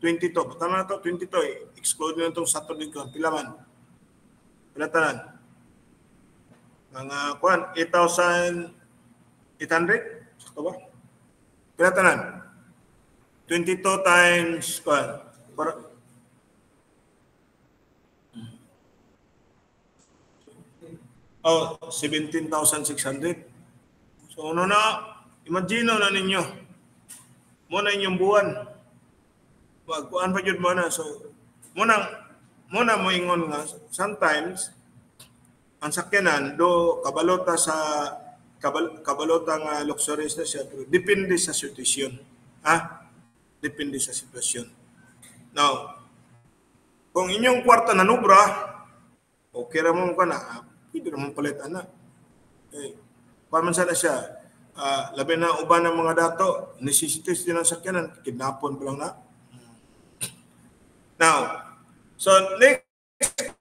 Speaker 1: 22. Buta na to, 22. Exclude na itong Saturday ko. Pilaman. Pilatanan. Mga, 8,800? Sakto ba? Pilatanan. 22 times, para 17,600. So, ano na, imagine na ninyo, muna inyong buwan. Kuan pa yun muna. So, muna mo ingon nga, sometimes, ang sakyanan, do kabalota sa, kabalota nga luxuries na siya, depende sa sitwasyon. Depende sa sitwasyon. Now, kung inyong kwarta na nubra, okay ra mo ka na, pwede naman palitan na. Okay. Paano sana siya? Labi na uban ng mga dato, necessities din ang sakyanan, kidnapon pa lang na. Now, so next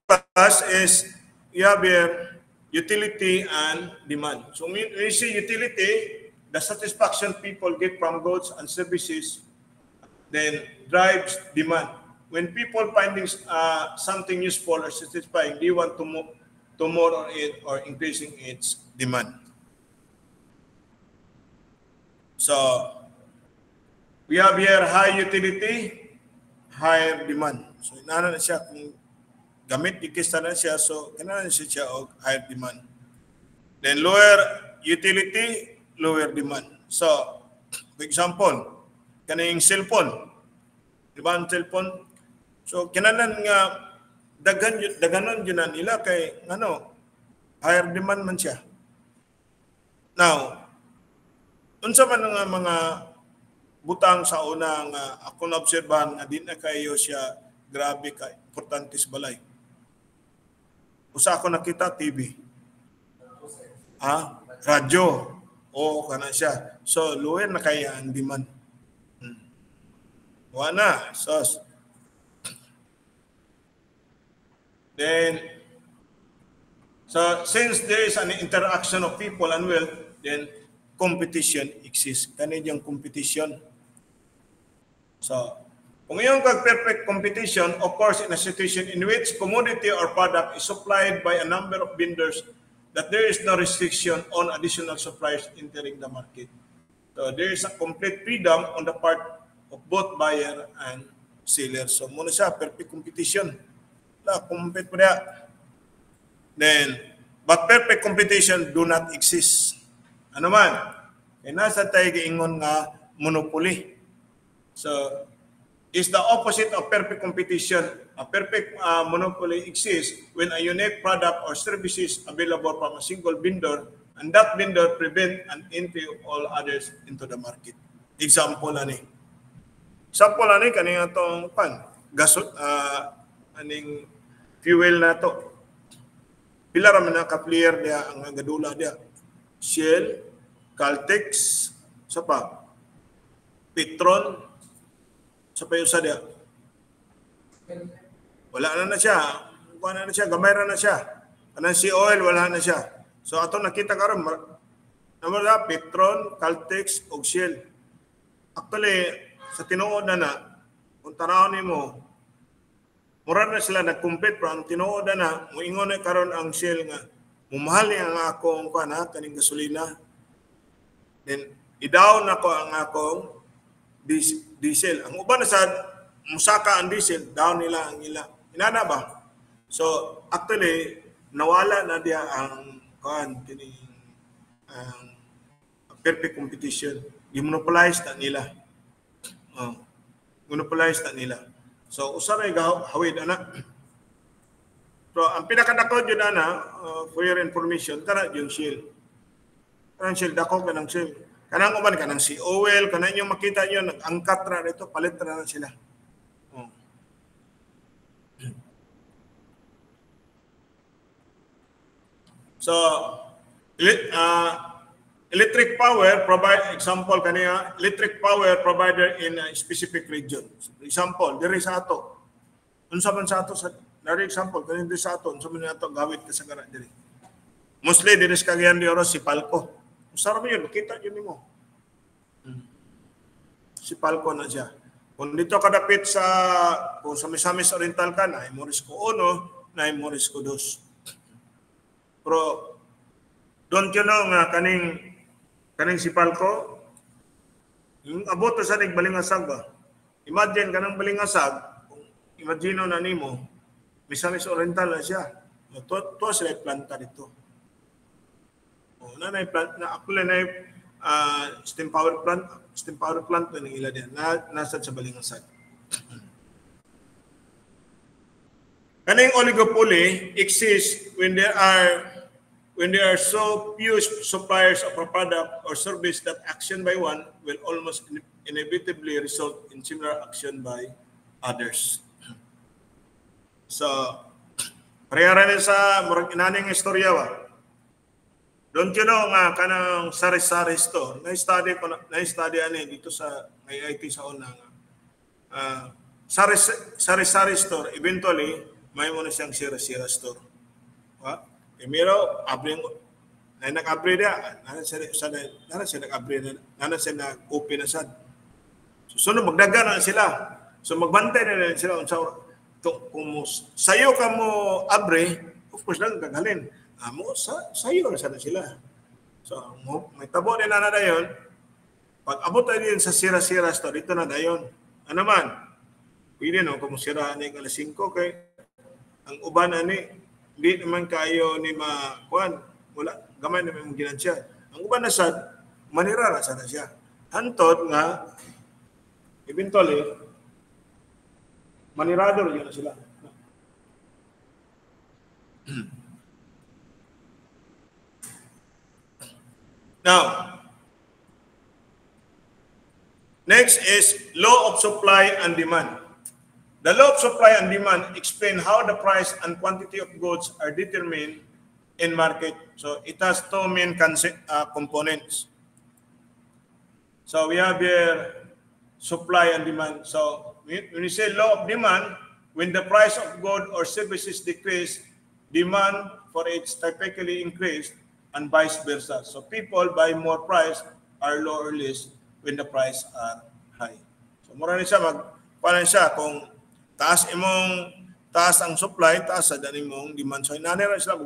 Speaker 1: class is you have your utility and demand. So when we see utility, the satisfaction people get from goods and services then drives demand. When people finding something useful or satisfying, they want to more on it or increasing its demand. So we have here high utility, higher demand. So inana na siya kung gamit ikista na siya, so kinana siya og higher demand. Then lower utility, lower demand. So for example, kaning cellphone. Di ba ang cellphone? So, kinanan nga, daganon yun na nila kay, higher demand man siya. Now, unsa man nga mga butang sa una nga ako na-obserbahan nga di na kayo siya grabe ka, importante sa balay. Usa ako nakita, TV. Radyo. O, kana siya. So, lower na kaya ang demand. Wala. So, then, since there is an interaction of people and wealth, then competition exists. Kanina yung competition. So, Kung yung perfect competition occurs in a situation in which commodity or product is supplied by a number of vendors that there is no restriction on additional suppliers entering the market. So there is a complete freedom on the part of both buyer and seller. So muna siya, perfect competition. Compete mo niya. Then, but perfect competition do not exist. Ano man? Kaya nasa tayo giingon nga monopoly. So, is the opposite of perfect competition. A perfect monopoly exists when a unique product or services available from a single vendor and that vendor prevent an entry of all others into the market. Example ani. Example ani kaning atong aning fuel na to. Pila ra man ka player dia ang gadula dia. Shell, Caltex, sa pa? Petron, sa pa yung sa dia? Wala na siya. Wala na siya. Gamay na siya. Kanang si oil, wala na siya. So, ato nakita karon na Petron, Caltex, o Shell. Actually, sa tinuod na, kung tanawin mo, mura na sila nag-compete pero ang tinuod na, muingon na karon ang Shell nga, mumahal niya ang akong kaning gasolina. Then, i-down ako ang akong diesel. Ang uban na sa musaka ang diesel, down nila ang ila. Inana ba? So, actually, nawala na dia ang perfect competition. I-monopolize na nila. Monopolize na nila. So, usaray hawid, ana. So, ang pinakadako yun, ana, for your information, kana yung Shell. Kanang Shell, dako ka ng Shell. Kanang uban, kanang si oil, kanang yung makita nyo, nag-angkat na ito, palit na sila. So, electric power example kaniya, electric power provider in a specific region. For example, diri sa ato. Unsa man sa ato sa dari example kani diri sa ato, unsa man ato gawit ka sa gara diri. Mostly diri sa Cagayan de Oro si Palco. Usar mo yun, makita yun mo. Si Palco na siya. Kung dito kadapit sa, kung sa Misamis Oriental ka, na Morisco 1, na Morisco 2. Pero, don't you know nga, kaning si Palco, yung abot sa Balingasag ba? Imagine ka ng Balingasag, imagine na nimo, Misamis Oriental na siya. Ito sila planta dito. Na plant na actually na steam power plant na ila diyan nasa sa Balingasag. Kaning oligopoly exists when there are so few suppliers of a product or service that action by one will almost inevitably result in similar action by others. So, parehara ni sa murag inaning istorya ba? Don't you know nga kanang sari-sari store, na-study ani dito sa IIT sa una nga. Sari-sari store, eventually, may mo na siyang sira-sira store. Miro, nag-abri dia, nana siya nag-abri, nana siya nag-open na sad. So, magdaga na sila. So, magbantay na rin sila. Kung sayo ka mo abri, of course lang, gaghalin. Sayo na sana sila. So, may tabo din na dayon. Pag abot tayo din sa sira-sira store, dito na dayon. Ano man? Pwede no, kung sira ni alas 5, kay ang uban ani, hindi naman kayo ni makuan. Wala, gamay na may ginansya. Ang uban na sad, manira na sana siya. Hantod nga, eventually, manirado rin na sila. Now, next is law of supply and demand. The law of supply and demand explain how the price and quantity of goods are determined in market. So it has two main components. So we have here supply and demand. So when we say law of demand, when the price of goods or services decrease, demand for it typically increase, and vice versa. So people buy more price are low or less when the price are high. So mura ni siya paano siya kung taas ang supply, taas sa dani mong demand. So inanira sila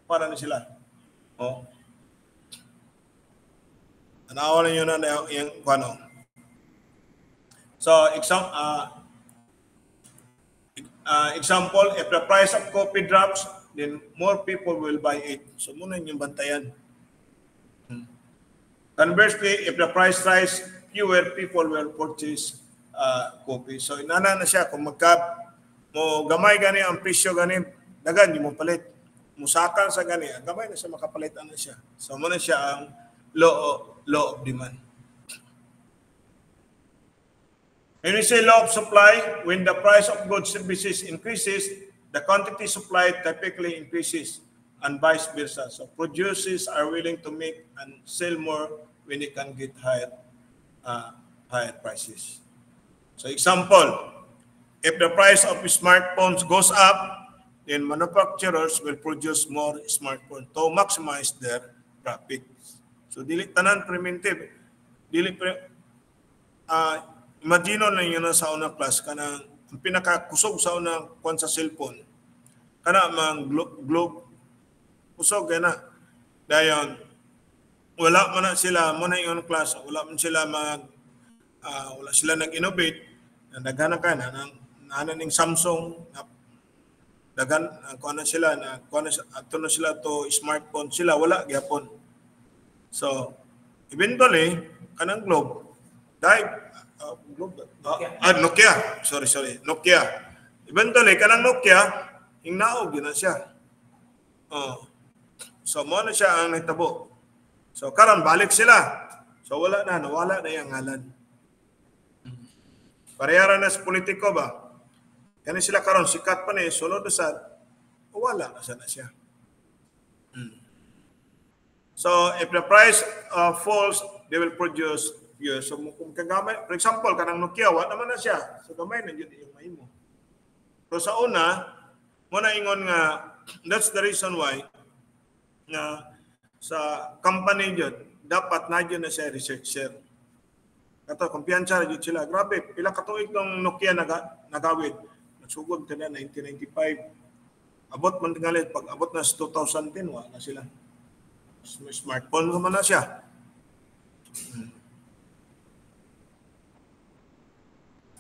Speaker 1: para na sila. Oh. Tanawa ninyo na yung ano. So example, if the price of coffee drops, then more people will buy it. So muna yung bantayan. Conversely, if the price rise, fewer people will purchase coffee. So inana na siya kung mo gamay gani ang presyo gani, dagan di mo palit. Musakan sa gani, gamay na siya makapalitan na siya. So muna siya ang law of demand. When we say law of supply, when the price of goods and services increases, the quantity supplied typically increases and vice versa. So producers are willing to make and sell more when they can get higher prices. So example, if the price of smartphones goes up, then manufacturers will produce more smartphones to maximize their profits. So dili tanan preventive. Imagine na yun sa unang class kanang ang pinakakusog sa unang kwan sa cellphone kana mang globe kusog na dayon wala man na sila mo na yung class wala man sila wala sila nag-innovate daghan ka na ning Samsung daghan kuan na sila ato na sila to smartphone sila wala gyapon. So eventually kanang globe dahil Nokia. Sorry. Nokia. Eventually, kanang Nokia, hingnaog yun na siya. So, mo na siya ang nagtabo. So, karon balik sila. So, nawala na yung ngalan. Parehara na sa politiko ba? Kani sila karon sikat pa ni, sulod sa wala na siya. So, if the price falls, they will produce. Yes, so kung kagamay, for example, kanang Nokia, wala naman na siya. So gamay na yun yung mahimo. So sa una, muna ingon nga, that's the reason why nga sa company yun, dapat na yun na siya researcher. Kato, kumpiyansa yun sila. Grabe, pila katuig ng Nokia nagawid. Nagsugod ka na 1995. Abot man tingalit, pag abot na sa 2010, wala na sila. Smartphone naman na siya.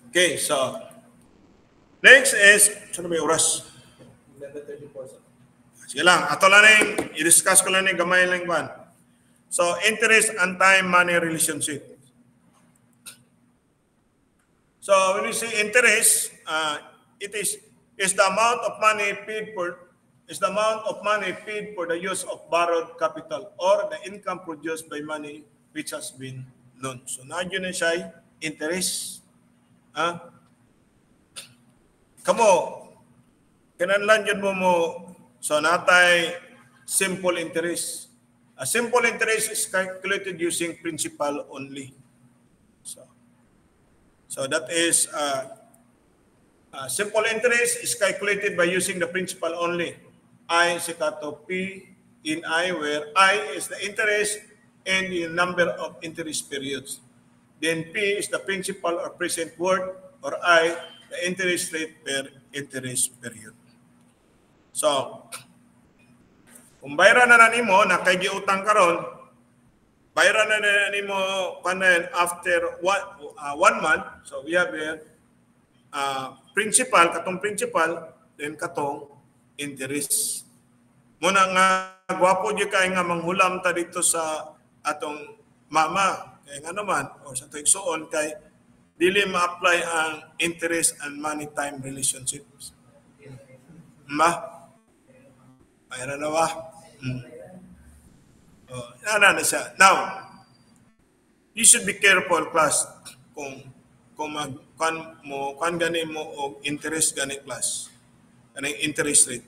Speaker 1: Okay, so next is, saan na may oras?
Speaker 4: 11:34.
Speaker 1: Sige lang, ato lang yung, i-discuss ko lang yung gamay lang one. So, interest and time money relationship. So, when we say interest, it is the amount of money paid for the use of borrowed capital or the income produced by money which has been loaned. So, nandiyo na siya interest. Kamo, kinanlan yun mo, so natay simple interest. A simple interest is calculated using principal only. So that is, simple interest is calculated by using the principal only. I is equal to P in I, where I is the interest and the number of interest periods. Then P is the principal or present worth, or I, the interest rate per interest period. So, kung bayaran na nimo na kay giutang karon, bayaran na nimo kanan after one month. So we have here principal, then katong interest. Muna nga gwapo di kay nga manghulam ta dito sa atong mama. Kaya nga naman, o sa tuwing suon, kay dili ma-apply ang interest and money time relationships. Mayroon na ba? Yana na siya. Now, you should be careful, class, kung gani mo o interest gani class. Gani interest rate.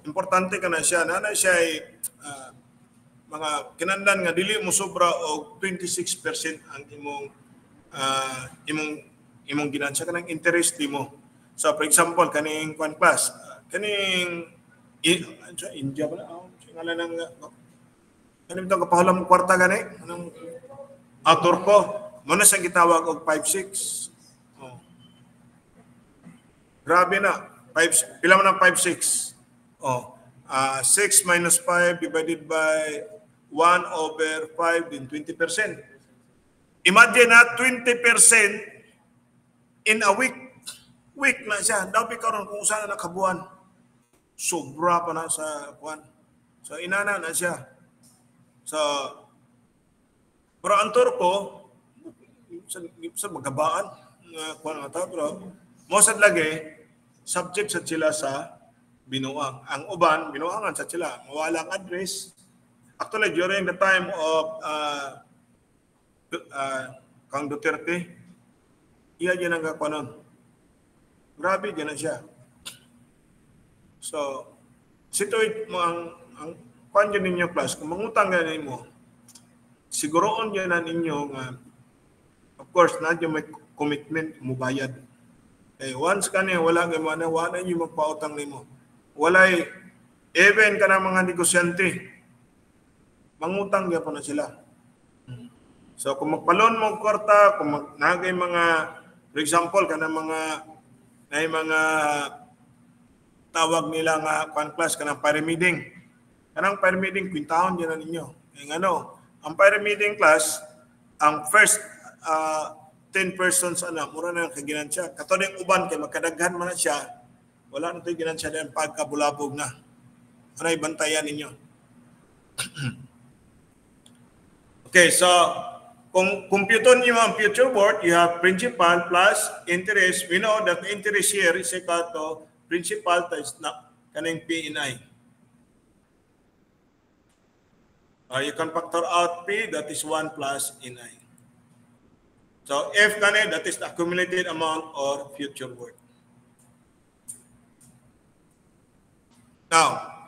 Speaker 1: Importante ka na siya. Nana siya ay mga kinandan nga dili mo sobra og 26% ang imong ginansya kanang interest mo. So for example kaning class kaning India ba ngalan nang kaning tong kapahulam kwarta gani anong author ko mo na siyang gitawag og 5-6. Grabe na. Pila mo na 5, 6. 6 minus 5 divided by 1/5 din 20%. Imagine na 20% in a week. Week na siya. Dapat karon kung saan na nakabuan. Sobra pa na sa kuan. So inana na siya. So pero ang turko sa magkabaan kuan nga ta pero mo sad lagi subject sa sila sa binuang. Ang uban binuangan sa sila. Mawala ang address. Actually during the time of Kang Duterte, iya dyan ang kakuanon. Grabe dyan na siya. So, situate mo ang kwan dyan ninyo class, kung mangutang ganin mo, siguroon dyan na ninyo nga, of course, na dyan may commitment mo bayad. Eh, once ka niya, wala nga na, wala nyo magpautang nimo. Walay, even ka na mga negosyante, mangutang dyan po na sila. So kung magpalon mo kwarta, kung nagay mga, for example, kanang mga tawag nila nga class kanang pyramiding. Kanang pyramiding kwintahon diyan na ninyo. Ang pyramiding class, ang first 10 persons mura na kaginansya. Katong uban kay magkadaghan man na siya, wala na 'toy ginansya diyan pagkabulabog na. Anay bantayan ninyo. Okay, so kung computon niyo ang future worth, you have principal plus interest. We know that interest here is equal to principal times kaning P and I. You can factor out P, that is 1 plus NI. So F kani, that is the accumulated amount or future worth. Now,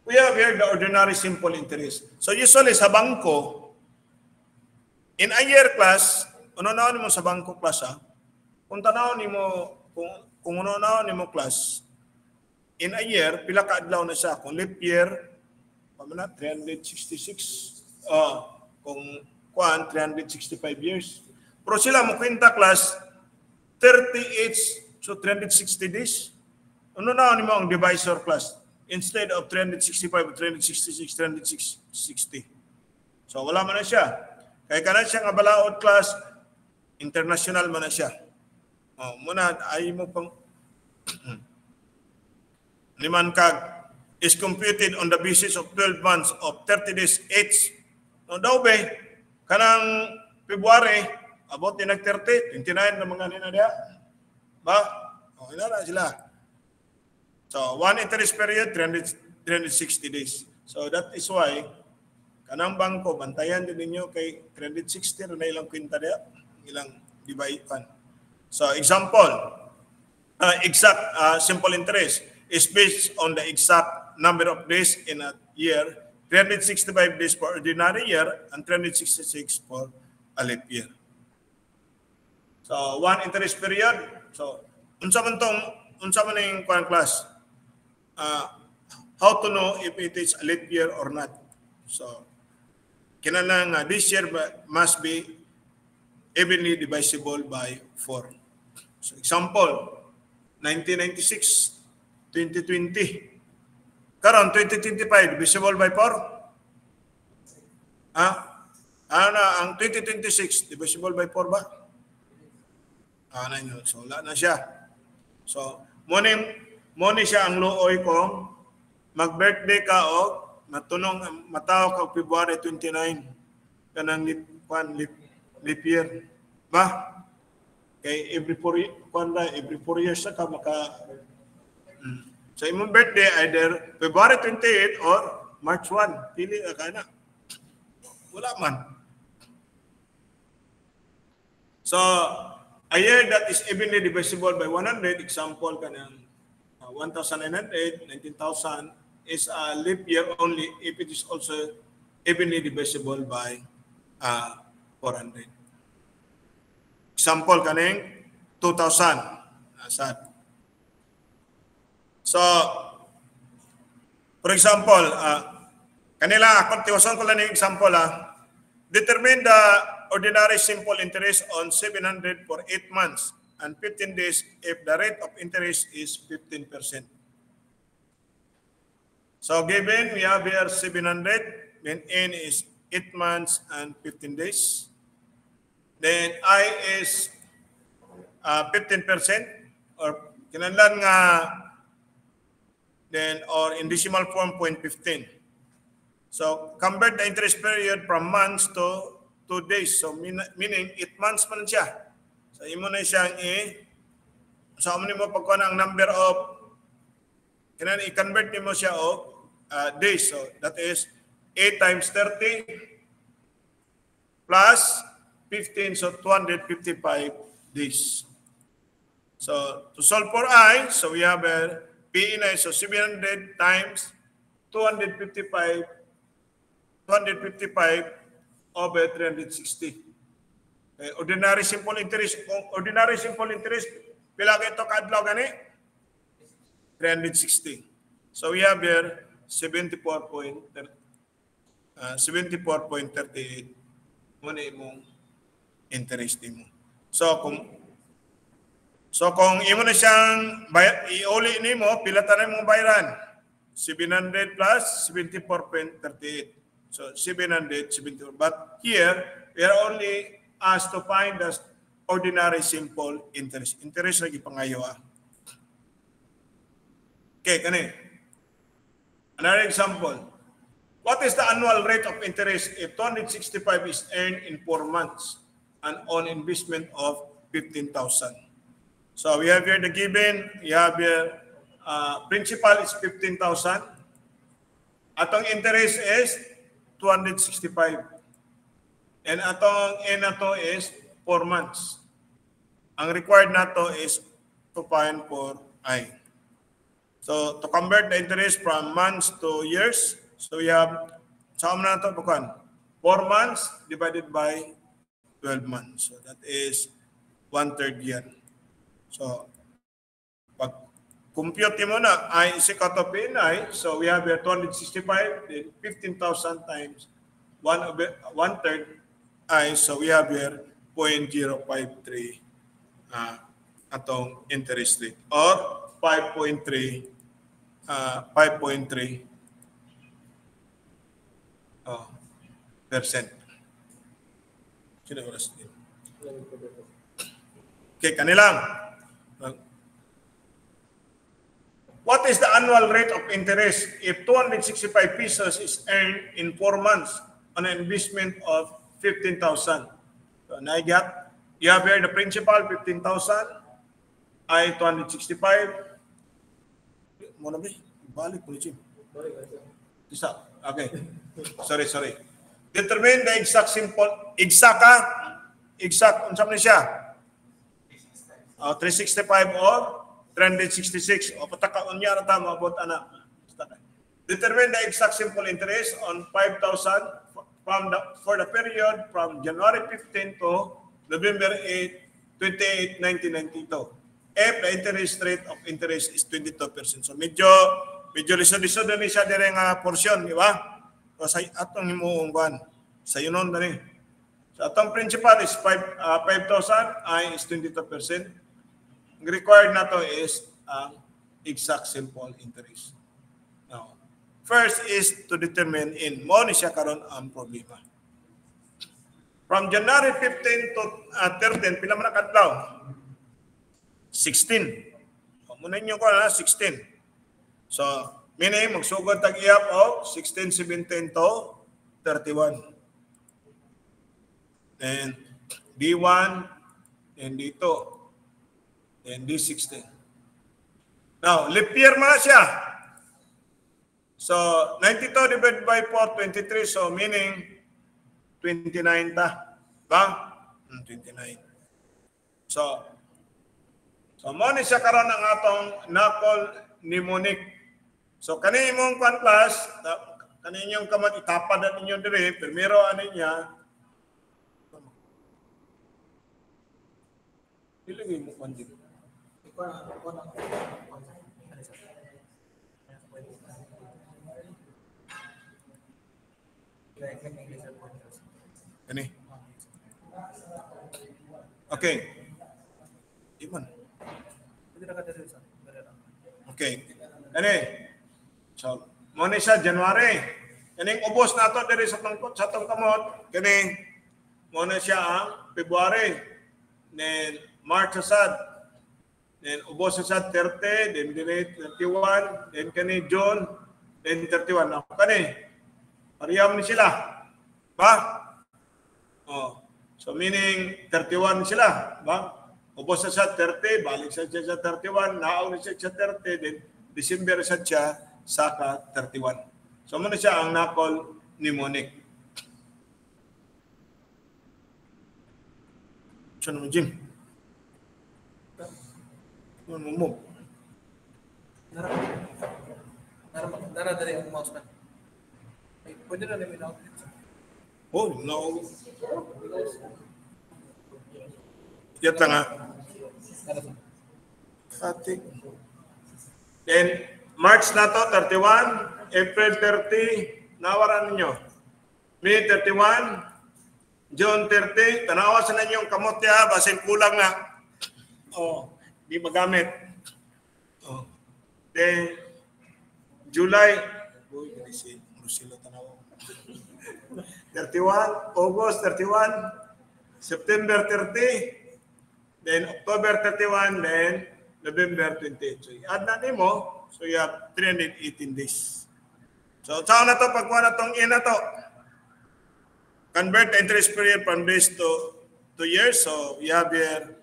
Speaker 1: we have here the ordinary simple interest. So usually sa bangko, in a year class, unaw nimo sa bangko class kung tanaw nimo kung unaw nimo class, in a year pila ka adlaw na siya. Kung leap year, pamana 366. Kung 365 years. Pero sila mo kwenta class 38, so 360 days. Unaw nimo ang divisor class instead of 365, 366, 360. So wala man na siya. Kaya kanan siya nga balaod class, international man na siya. Muna, ay mo pang liman kag is computed on the basis of 12 months of 30 days each. No daw be, kanang February, about din nag-30, 29 na mga nina diya. Ba? Ina na sila. So, one interest period, 360 days. So, that is why, kanang bangko, bantayan din ninyo kay 360 na ilang kwinta diya, ilang divide. So, example, exact simple interest is based on the exact number of days in a year, 365 days for ordinary year and 366 for a leap year. So, one interest period. So, unsa man yung class? How to know if it is a leap year or not? So, kinahanglan nga this year must be evenly divisible by 4. So, example, 1996, 2020. Karon 2025 divisible by 4? Ang 2026 divisible by 4 ba? So wala na siya. So mo ni siya ang luoy kung mag-birthday ka o matunong mataw ka February 29 kanang leap year ba? Kay every 4 years ka maka So imong birthday either February 28 or March 1. Pili ka na. Wala man. So a year that is evenly divisible by 100, example kanang 1,900, 19,000 is a leap year only if it is also evenly divisible by 400. Example kaning 2,000. So, for example, kanila, kontiwasan ko lang yung example determine the ordinary simple interest on 700 for 8 months. and 15 days if the rate of interest is 15%. So given we have here 700, then N is 8 months and 15 days. Then I is 15% or kinahanglan nga then or in decimal form 0.15. So convert the interest period from months to 2 days. So meaning 8 months man siya. So imo na siyang so amo nimo pagkuha ang number of kinahanglan i-convert nimo siya og days. So that is 8 times 30 plus 15, so 255 days. So to solve for I, so we have a P in I, so 700 times 255 over 360. Okay, ordinary simple interest. Ordinary simple interest, pila ka ito kaadlaw gani? 360. So we have here 74.38 muna imong interest mo. So kung imo na siyang iuli nimo, pila ta na imong bayaran? 700 plus 74.38. So 774. But here we are only asked to find the ordinary simple interest. Interest lagi pangayo . Okay, kani. Another example. What is the annual rate of interest if 265 is earned in 4 months and on investment of 15,000? So we have here the given, we have here principal is 15,000. Atong interest is 265. And atong N na to is 4 months. Ang required na to is to find for I. So to convert the interest from months to years, so we have, saan na ito, 4 months divided by 12 months. So that is 1/3 year. So pag compute mo na, I is equal to PNI, so we have here 265, then 15,000 times 1/3 I, so we have here 0.053 atong interest rate or 5.3 percent. Okay, kanilang. What is the annual rate of interest if 265 pesos is earned in 4 months on an investment of 15,000? So, you have here the principal 15,000, I 265. Muna ba? Balik po niyo. Isa. Okay. Sorry. Determine the exact simple. Exact. Unsam na siya? 365 or 366. O patakaon niya na tama about anak. Determine the exact simple interest on 5,000 for the period from January 15 to November 28, 1992. If the interest rate of interest is 22%. So medyo lisod-lisod na siya dire nga portion, di ba? So sa atong himuong kuan, sa yunon na ni. So atong principal is 5,000, I is 22%. Ang required na to is exact simple interest. Now, first is to determine in mo ni siya karon ang problema. From January 15 to 13, pila man kadlaw? 16. Muna nyo ko na 16. So, meaning magsugod tag-iyap of 16, 17 to 31. And D1, and D2, and D16. Now, leap year na siya. So, 92 divided by 4, 23. So, meaning 29 ta. Ba? 29. So mo ni siya karon ang atong nakol mnemonic. So kani imong class, kani inyong kamot itapad na ninyo dire, primero ani niya. Ilagay mo kan dito. Kani. Okay. Di man.
Speaker 4: Pwede na ka dito sa.
Speaker 1: Okay. Ani. So, mo ni siya January. Kaning ubos na to diri sa tong kamot. Kani mo na siya ang February. Then March sad. Then ubos sa 30, then dili 31, then kani June, then 31 na kani. Pareham ni sila. Ba? Oh. So meaning 31 sila, ba? Ubos sa 30, balik sa 31, naaw na siya sa 30, then December sa siya saka 31. So muna siya ang nakol ni Monique. Siya naman, Jim. Ano mo?
Speaker 4: Nara dali ang mouse na. Pwede na namin outlet.
Speaker 1: Oh, no. Yan nga. Fatig. Then, March na to, 31. April 30, nawaran ninyo. May 31. June 30. Tanawa sa ninyo yung kamot niya, basin kulang na. Oh, di magamit. Oh. Then, July. Uy, ganisi. Sila tanawa. 31. August 31. September 30. Then, October 31. Then, November 28. So, add na mo. So, you have 318 days. So, saan na to? Pagkuha na itong na to. Convert the interest period from days to 2 years. So, you have here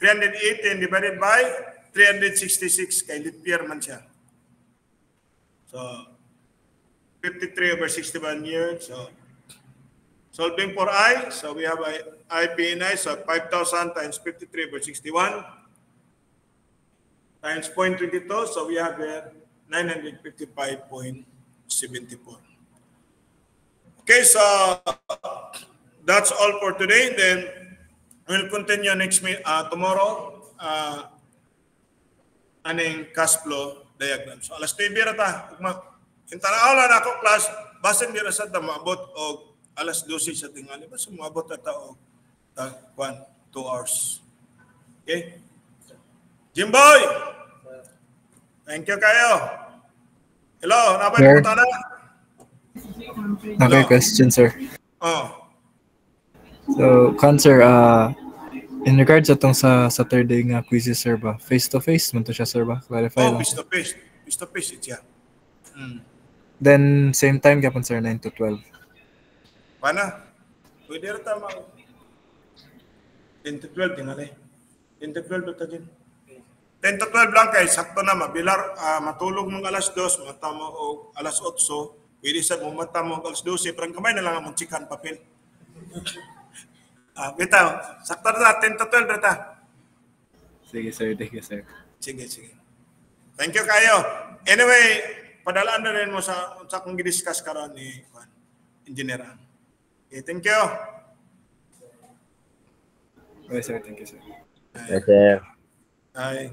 Speaker 1: 318 divided by 366 kay leap year man siya. So, 53 over 61 years. So, solving for I. So, we have IPNI. So, 5,000 times 53 over 61 times 0.22. So, we have here 955.74. Okay, so that's all for today. Then, we'll continue tomorrow. Aning cash flow diagram. So, alas 9 rata. Intanaw lang ako class, basin dira sa maabot og alas 12 sa tingali. Basta maabot ata og 2 hours. Okay? Jimboy! Thank you kayo. Hello, napay
Speaker 3: Sir.
Speaker 1: pumunta na?
Speaker 3: Okay, question, sir.
Speaker 1: Oh.
Speaker 3: So, Sir, in regards atong sa Saturday nga quizzes, sir ba? Face-to-face man to siya, sir ba? Clarify
Speaker 1: Oh,
Speaker 3: lang.
Speaker 1: face to face. Face to face, it's yeah.
Speaker 3: Then, same time kapon, sir, 9 to 12.
Speaker 1: Pana? Pwede rin tama. 10 to 12, tingali. 10 to 12 ito din. 10 to 12 lang kay sakto na mabilar, matulog mong alas 2, matamo o alas 8, pwede sa matamo og alas 12, parang kamay na lang ang chikan papel. Bitaw, sakto na 10 to 12 rata.
Speaker 3: Sige, sir. Thank you, sir.
Speaker 1: Sige, sige. Thank you kayo. Anyway, padalaan na rin mo sa kung gidiscuss karon ni Engineer. Okay, thank you.
Speaker 3: Okay, sir. Thank you, sir.
Speaker 7: Yes, sir.
Speaker 1: Bye.